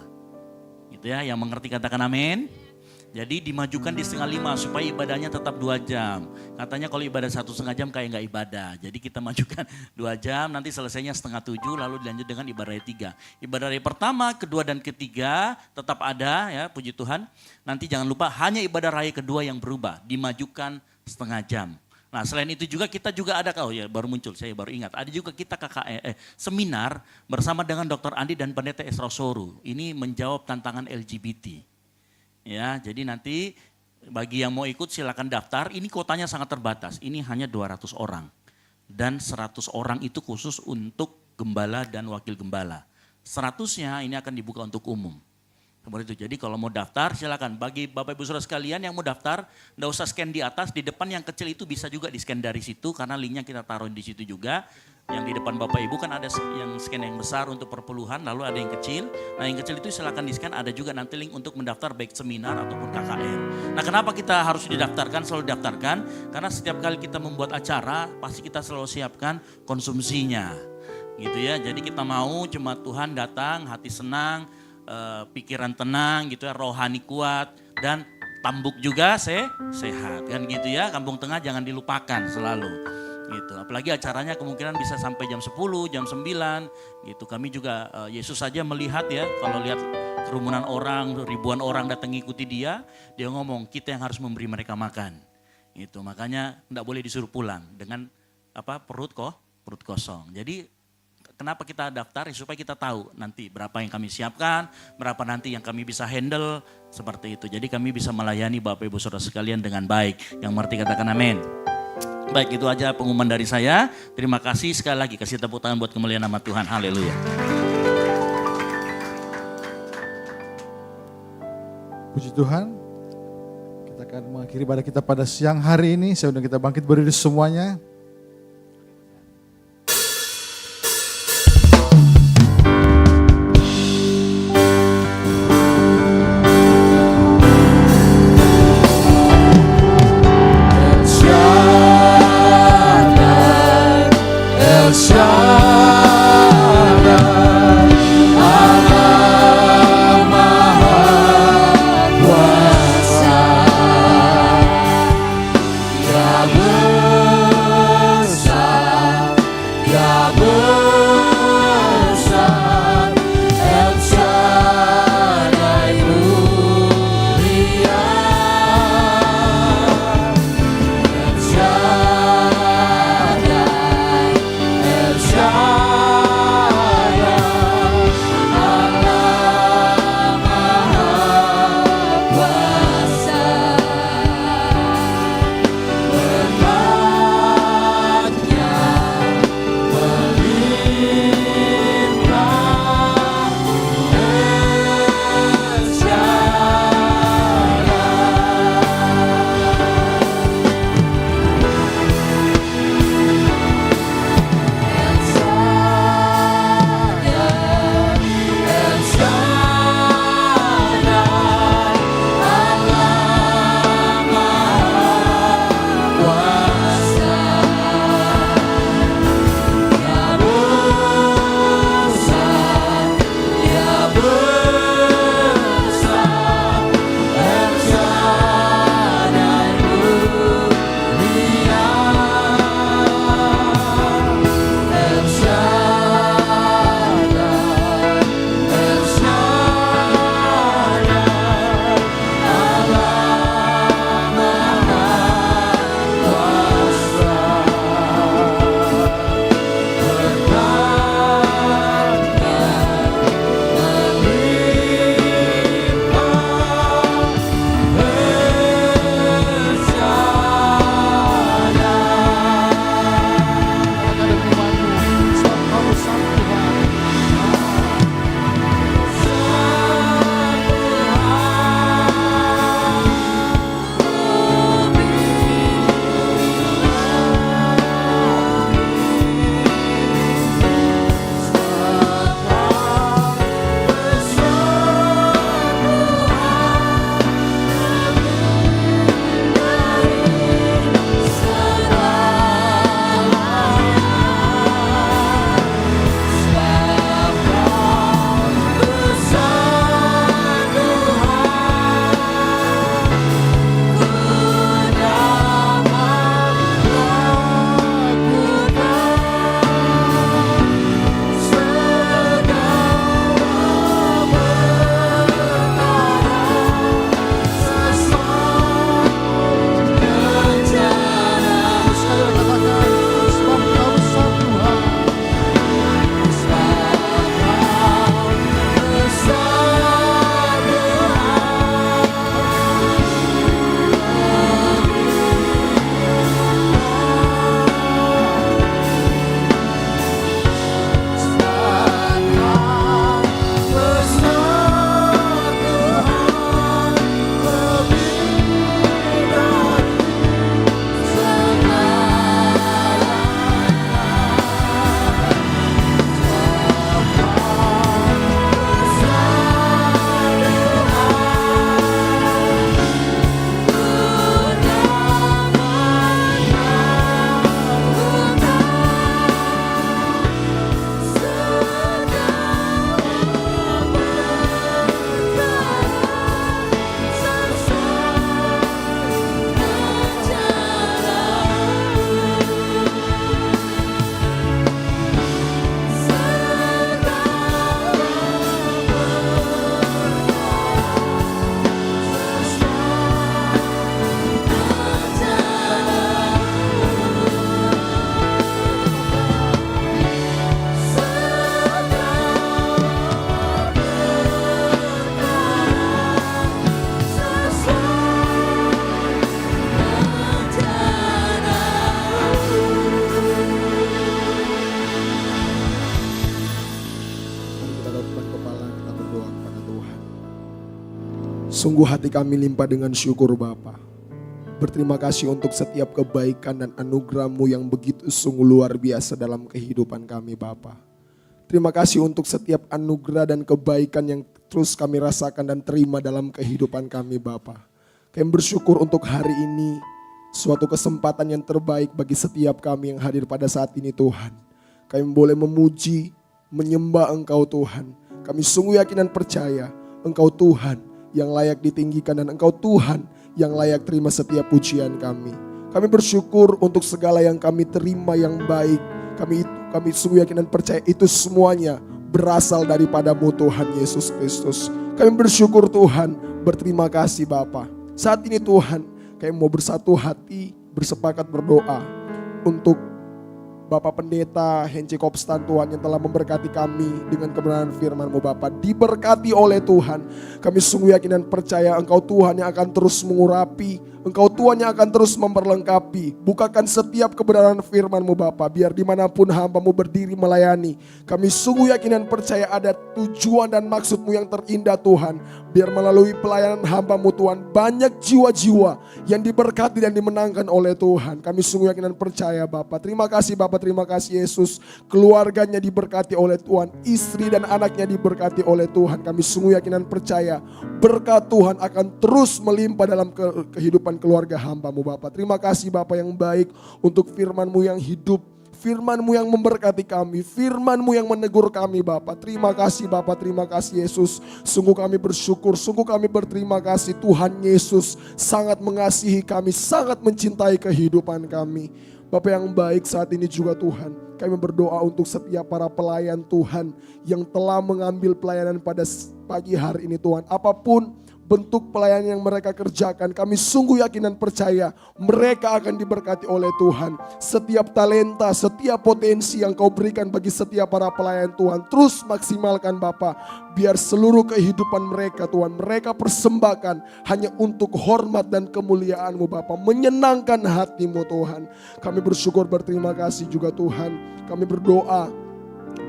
Gitu ya, yang mengerti katakan amin. Jadi dimajukan di 4:30 supaya ibadahnya tetap 2 jam. Katanya kalau ibadah 1,5 jam kayak nggak ibadah. Jadi kita majukan 2 jam, nanti selesainya 6:30 lalu dilanjut dengan ibadah raya 3. Ibadah raya pertama, kedua dan ketiga tetap ada ya, puji Tuhan. Nanti jangan lupa hanya ibadah raya kedua yang berubah, dimajukan 1/2 jam. Nah selain itu juga kita juga ada, baru muncul, saya baru ingat. Ada juga kita seminar bersama dengan Dr. Andi dan Pendeta Esra Soru. Ini menjawab tantangan LGBT. Ya, jadi nanti bagi yang mau ikut silakan daftar. Ini kuotanya sangat terbatas. Ini hanya 200 orang. Dan 100 orang itu khusus untuk gembala dan wakil gembala. 100-nya ini akan dibuka untuk umum. Seperti itu. Jadi kalau mau daftar silakan. Bagi Bapak Ibu Saudara sekalian yang mau daftar, enggak usah scan di atas, di depan yang kecil itu bisa juga di-scan dari situ karena linknya kita taruh di situ juga. Yang di depan Bapak Ibu kan ada yang scan yang besar untuk perpuluhan, lalu ada yang kecil. Nah yang kecil itu silakan di-scan, ada juga nanti link untuk mendaftar baik seminar ataupun KKR. Nah kenapa kita harus didaftarkan, selalu didaftarkan? Karena setiap kali kita membuat acara, pasti kita selalu siapkan konsumsinya. Gitu ya, jadi kita mau jemaat Tuhan datang, hati senang, pikiran tenang gitu ya, rohani kuat, dan tambuk juga sehat kan gitu ya. Kampung Tengah jangan dilupakan selalu. Gitu. Apalagi acaranya kemungkinan bisa sampai jam 10, jam 9 gitu. Kami juga Yesus saja melihat ya, kalau lihat kerumunan orang, ribuan orang datang ikuti dia ngomong kita yang harus memberi mereka makan. Gitu. Makanya enggak boleh disuruh pulang dengan perut kosong. Jadi kenapa kita daftar supaya kita tahu nanti berapa yang kami siapkan, berapa nanti yang kami bisa handle seperti itu. Jadi kami bisa melayani Bapak Ibu Saudara sekalian dengan baik. Yang mengerti katakan amin. Baik, itu aja pengumuman dari saya. Terima kasih sekali lagi, kasih tepuk tangan buat kemuliaan nama Tuhan. Haleluya. Puji Tuhan. Kita akan mengakhiri ibadah kita pada siang hari ini. Saya undang kita bangkit berdiri semuanya. Kuasa, tundukkan kepala, kita berdoa kepada Tuhan. Sungguh hati kami limpah dengan syukur Bapa. Berterima kasih untuk setiap kebaikan dan anugerah-Mu yang begitu sungguh luar biasa dalam kehidupan kami Bapa. Terima kasih untuk setiap anugerah dan kebaikan yang terus kami rasakan dan terima dalam kehidupan kami Bapa. Kami bersyukur untuk hari ini, suatu kesempatan yang terbaik bagi setiap kami yang hadir pada saat ini Tuhan. Kami boleh memuji, menyembah Engkau Tuhan. Kami sungguh yakin dan percaya Engkau Tuhan yang layak ditinggikan dan Engkau Tuhan yang layak terima setiap pujian kami. Kami bersyukur untuk segala yang kami terima yang baik. Kami sungguh yakin dan percaya itu semuanya berasal daripada-Mu Tuhan Yesus Kristus. Kami bersyukur Tuhan, berterima kasih Bapa. Saat ini Tuhan, kami mau bersatu hati, bersepakat berdoa untuk Bapak Pendeta Hence Kopstan Tuhan yang telah memberkati kami dengan kebenaran firman-Mu Bapak. Diberkati oleh Tuhan. Kami sungguh yakin dan percaya Engkau Tuhan yang akan terus mengurapi, Engkau Tuhan yang akan terus memperlengkapi. Bukakan setiap kebenaran firman-Mu Bapa, biar dimanapun hamba-Mu berdiri melayani. Kami sungguh yakin dan percaya ada tujuan dan maksud-Mu yang terindah Tuhan. Biar melalui pelayanan hamba-Mu Tuhan, banyak jiwa-jiwa yang diberkati dan dimenangkan oleh Tuhan. Kami sungguh yakin dan percaya Bapa. Terima kasih Bapa, terima kasih Yesus. Keluarganya diberkati oleh Tuhan, istri dan anaknya diberkati oleh Tuhan. Kami sungguh yakin dan percaya berkat Tuhan akan terus melimpah dalam kehidupan keluarga hamba-Mu Bapa. Terima kasih Bapa yang baik untuk firman-Mu yang hidup, firman-Mu yang memberkati kami, firman-Mu yang menegur kami Bapa. Terima kasih Bapa, terima kasih Yesus. Sungguh kami bersyukur, sungguh kami berterima kasih Tuhan Yesus sangat mengasihi kami, sangat mencintai kehidupan kami. Bapa yang baik, saat ini juga Tuhan, kami berdoa untuk setiap para pelayan Tuhan yang telah mengambil pelayanan pada pagi hari ini Tuhan. Apapun bentuk pelayanan yang mereka kerjakan, kami sungguh yakin dan percaya mereka akan diberkati oleh Tuhan. Setiap talenta, setiap potensi yang Kau berikan bagi setiap para pelayan Tuhan, terus maksimalkan Bapa. Biar seluruh kehidupan mereka Tuhan, mereka persembahkan hanya untuk hormat dan kemuliaan-Mu Bapa, menyenangkan hati-Mu Tuhan. Kami bersyukur, berterima kasih juga Tuhan. Kami berdoa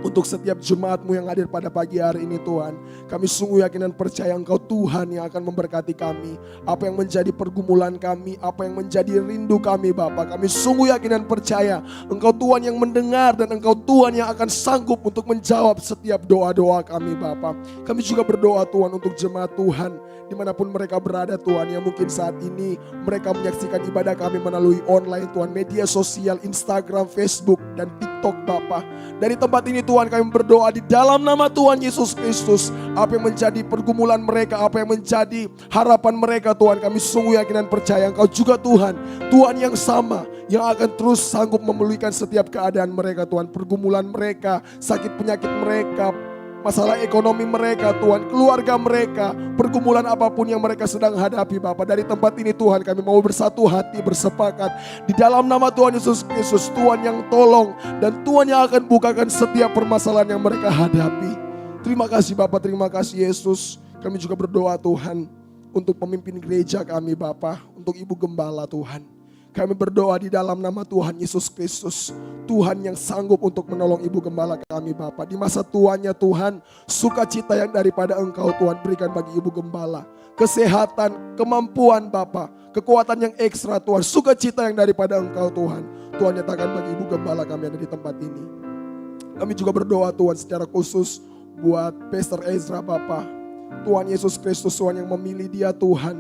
untuk setiap jemaat-Mu yang hadir pada pagi hari ini Tuhan. Kami sungguh yakin dan percaya Engkau Tuhan yang akan memberkati kami. Apa yang menjadi pergumulan kami, apa yang menjadi rindu kami Bapa, kami sungguh yakin dan percaya Engkau Tuhan yang mendengar dan Engkau Tuhan yang akan sanggup untuk menjawab setiap doa-doa kami Bapa. Kami juga berdoa Tuhan untuk jemaat Tuhan dimanapun mereka berada Tuhan, yang mungkin saat ini mereka menyaksikan ibadah kami melalui online Tuhan, media sosial, Instagram, Facebook, dan TikTok Bapa. Dari tempat ini Tuhan kami berdoa di dalam nama Tuhan Yesus Kristus. Apa yang menjadi pergumulan mereka, apa yang menjadi harapan mereka Tuhan, kami sungguh yakin dan percaya Engkau juga Tuhan, Tuhan yang sama, yang akan terus sanggup memulihkan setiap keadaan mereka Tuhan. Pergumulan mereka, sakit penyakit mereka, masalah ekonomi mereka Tuhan, keluarga mereka, pergumulan apapun yang mereka sedang hadapi Bapa. Dari tempat ini Tuhan kami mau bersatu hati, bersepakat di dalam nama Tuhan Yesus Kristus. Tuhan yang tolong dan Tuhan yang akan bukakan setiap permasalahan yang mereka hadapi. Terima kasih Bapa, terima kasih Yesus. Kami juga berdoa Tuhan untuk pemimpin gereja kami Bapa, untuk Ibu Gembala Tuhan. Kami berdoa di dalam nama Tuhan Yesus Kristus. Tuhan yang sanggup untuk menolong Ibu Gembala kami Bapa. Di masa tuanya Tuhan, sukacita yang daripada Engkau Tuhan berikan bagi Ibu Gembala. Kesehatan, kemampuan Bapa, kekuatan yang ekstra Tuhan, sukacita yang daripada Engkau Tuhan. Tuhan nyatakan bagi Ibu Gembala kami yang ada di tempat ini. Kami juga berdoa Tuhan secara khusus buat Pastor Ezra Bapa. Tuhan Yesus Kristus, Tuhan yang memilih dia Tuhan.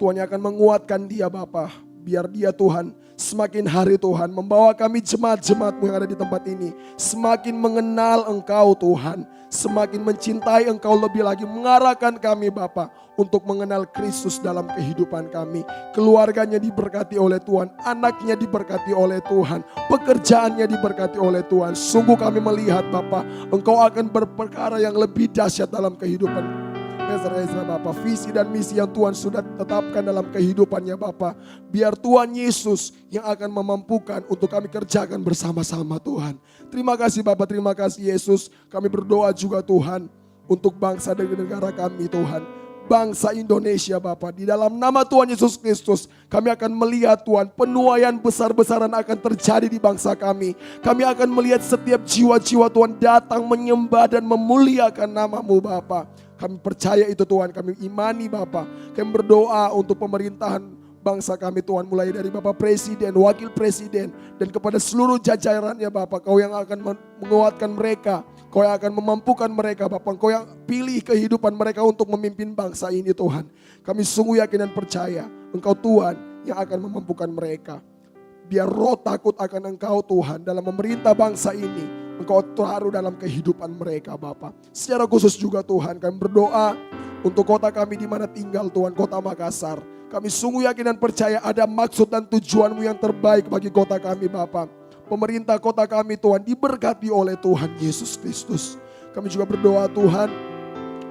Tuhan yang akan menguatkan dia Bapa. Biar dia Tuhan semakin hari Tuhan membawa kami jemaat-jemaat-Mu yang ada di tempat ini semakin mengenal Engkau Tuhan, semakin mencintai Engkau lebih lagi, mengarahkan kami Bapa untuk mengenal Kristus dalam kehidupan kami. Keluarganya diberkati oleh Tuhan, anaknya diberkati oleh Tuhan, pekerjaannya diberkati oleh Tuhan. Sungguh kami melihat Bapa, Engkau akan berperkara yang lebih dahsyat dalam kehidupan Pastor Ezra Bapa. Visi dan misi yang Tuhan sudah tetapkan dalam kehidupannya Bapa, biar Tuhan Yesus yang akan memampukan untuk kami kerjakan bersama-sama Tuhan. Terima kasih Bapa, terima kasih Yesus. Kami berdoa juga Tuhan untuk bangsa dan negara kami Tuhan. bangsa Indonesia Bapa. Di dalam nama Tuhan Yesus Kristus, kami akan melihat Tuhan, penuaian besar-besaran akan terjadi di bangsa kami. Kami akan melihat setiap jiwa-jiwa Tuhan datang menyembah dan memuliakan nama-Mu Bapa. Kami percaya itu Tuhan, kami imani Bapa. Kami berdoa untuk pemerintahan bangsa kami Tuhan, mulai dari Bapak Presiden, Wakil Presiden, dan kepada seluruh jajarannya Bapak. Kau yang akan menguatkan mereka, Kau yang akan memampukan mereka Bapak. Kau yang pilih kehidupan mereka untuk memimpin bangsa ini Tuhan. Kami sungguh yakin dan percaya Engkau Tuhan yang akan memampukan mereka. Biar roh takut akan Engkau Tuhan dalam memerintah bangsa ini, Engkau taruh dalam kehidupan mereka Bapak. Secara khusus juga Tuhan, kami berdoa untuk kota kami di mana tinggal Tuhan, kota Makassar. Kami sungguh yakin dan percaya ada maksud dan tujuan-Mu yang terbaik bagi kota kami Bapa. Pemerintah kota kami Tuhan diberkati oleh Tuhan Yesus Kristus. Kami juga berdoa Tuhan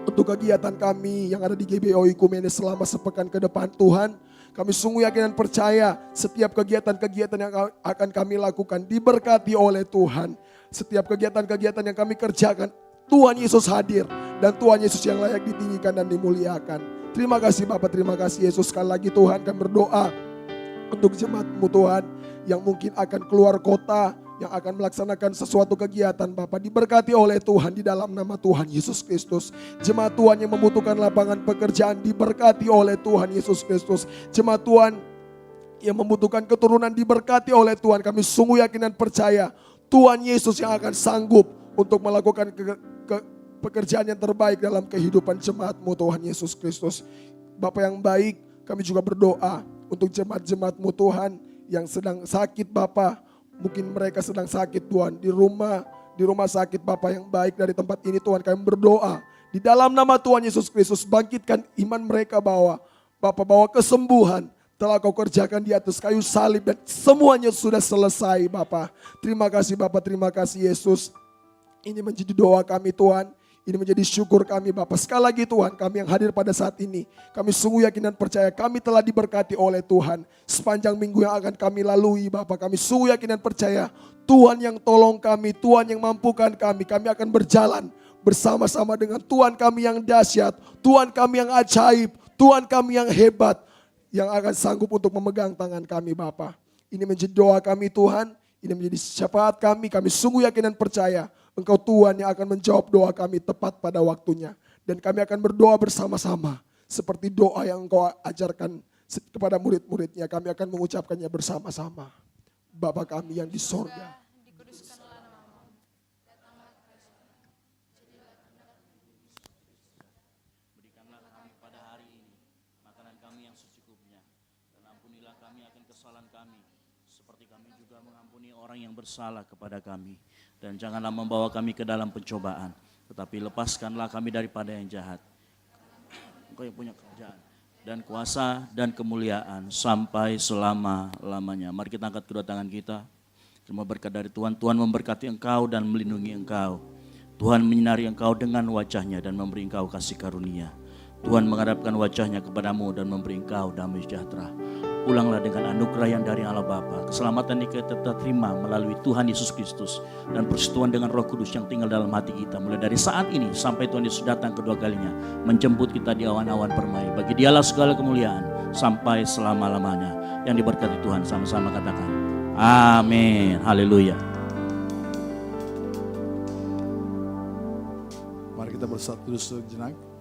untuk kegiatan kami yang ada di GBI Oikumene selama sepekan ke depan Tuhan. Kami sungguh yakin dan percaya setiap kegiatan-kegiatan yang akan kami lakukan diberkati oleh Tuhan. Setiap kegiatan-kegiatan yang kami kerjakan, Tuhan Yesus hadir dan Tuhan Yesus yang layak ditinggikan dan dimuliakan. Terima kasih Bapak, terima kasih Yesus. Sekali lagi Tuhan, kami berdoa untuk jemaat-Mu Tuhan yang mungkin akan keluar kota, yang akan melaksanakan sesuatu kegiatan Bapak. Diberkati oleh Tuhan di dalam nama Tuhan Yesus Kristus. Jemaat Tuhan yang membutuhkan lapangan pekerjaan diberkati oleh Tuhan Yesus Kristus. Jemaat Tuhan yang membutuhkan keturunan diberkati oleh Tuhan. Kami sungguh yakin dan percaya Tuhan Yesus yang akan sanggup untuk melakukan pekerjaan yang terbaik dalam kehidupan jemaat-Mu Tuhan Yesus Kristus. Bapa yang baik, kami juga berdoa untuk jemaat-jemaat-Mu Tuhan yang sedang sakit Bapa. Mungkin mereka sedang sakit Tuhan di rumah sakit Bapa yang baik dari tempat ini Tuhan. Kami berdoa di dalam nama Tuhan Yesus Kristus, bangkitkan iman mereka bahwa Bapa, bahwa kesembuhan telah Kau kerjakan di atas kayu salib dan semuanya sudah selesai Bapa. Terima kasih Bapa, terima kasih Yesus. Ini menjadi doa kami Tuhan. Ini menjadi syukur kami Bapa. Sekali lagi Tuhan, kami yang hadir pada saat ini, kami sungguh yakin dan percaya kami telah diberkati oleh Tuhan. Sepanjang minggu yang akan kami lalui Bapa, kami sungguh yakin dan percaya Tuhan yang tolong kami, Tuhan yang mampukan kami. Kami akan berjalan bersama-sama dengan Tuhan kami yang dahsyat, Tuhan kami yang ajaib, Tuhan kami yang hebat, yang akan sanggup untuk memegang tangan kami Bapa. Ini menjadi doa kami Tuhan, ini menjadi syafaat kami. Kami sungguh yakin dan percaya Engkau Tuhan yang akan menjawab doa kami tepat pada waktunya. Dan kami akan berdoa bersama-sama. Seperti doa yang Engkau ajarkan kepada murid-muridnya. Kami akan mengucapkannya bersama-sama. Bapa kami yang di sorga. Berikanlah kami pada hari ini makanan kami yang secukupnya. Dan ampunilah kami akan kesalahan kami. Seperti kami juga mengampuni orang yang bersalah kepada kami. Dan janganlah membawa kami ke dalam pencobaan, tetapi lepaskanlah kami daripada yang jahat. Engkau yang punya kerjaan dan kuasa dan kemuliaan sampai selama-lamanya. Mari kita angkat kedua tangan kita. Terima berkat dari Tuhan. Tuhan memberkati engkau dan melindungi engkau. Tuhan menyinari engkau dengan wajahnya dan memberi engkau kasih karunia. Tuhan menghadapkan wajahnya kepadamu dan memberi engkau damai sejahtera. Pulanglah dengan anugerah yang dari Allah Bapa. Keselamatan ini kita terima melalui Tuhan Yesus Kristus. Dan persekutuan dengan Roh Kudus yang tinggal dalam hati kita. Mulai dari saat ini sampai Tuhan Yesus datang kedua kalinya. Menjemput kita di awan-awan permai. Bagi Dialah segala kemuliaan sampai selama-lamanya. Yang diberkati Tuhan, sama-sama katakan amin. Haleluya. Mari kita bersatu sejenak.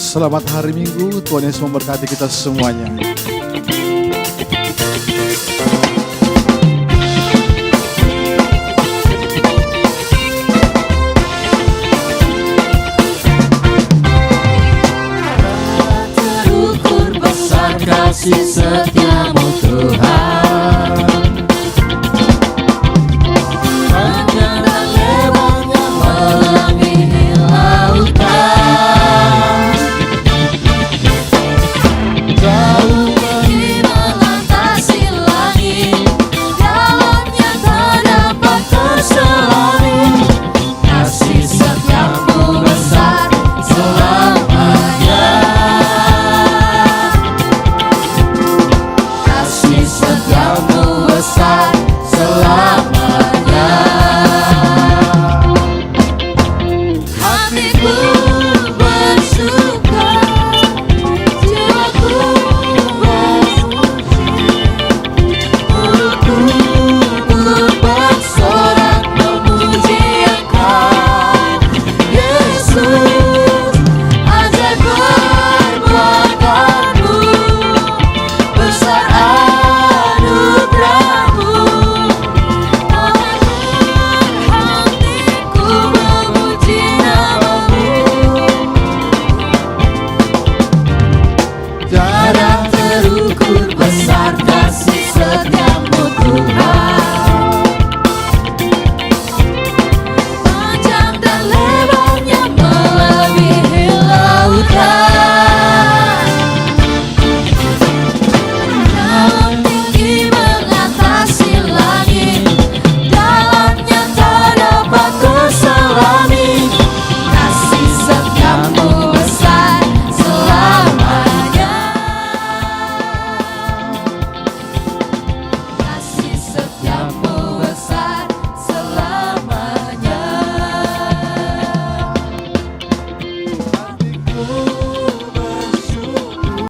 Selamat hari Minggu, Tuhan Yesus memberkati kita semuanya. Terukur besar kasih setia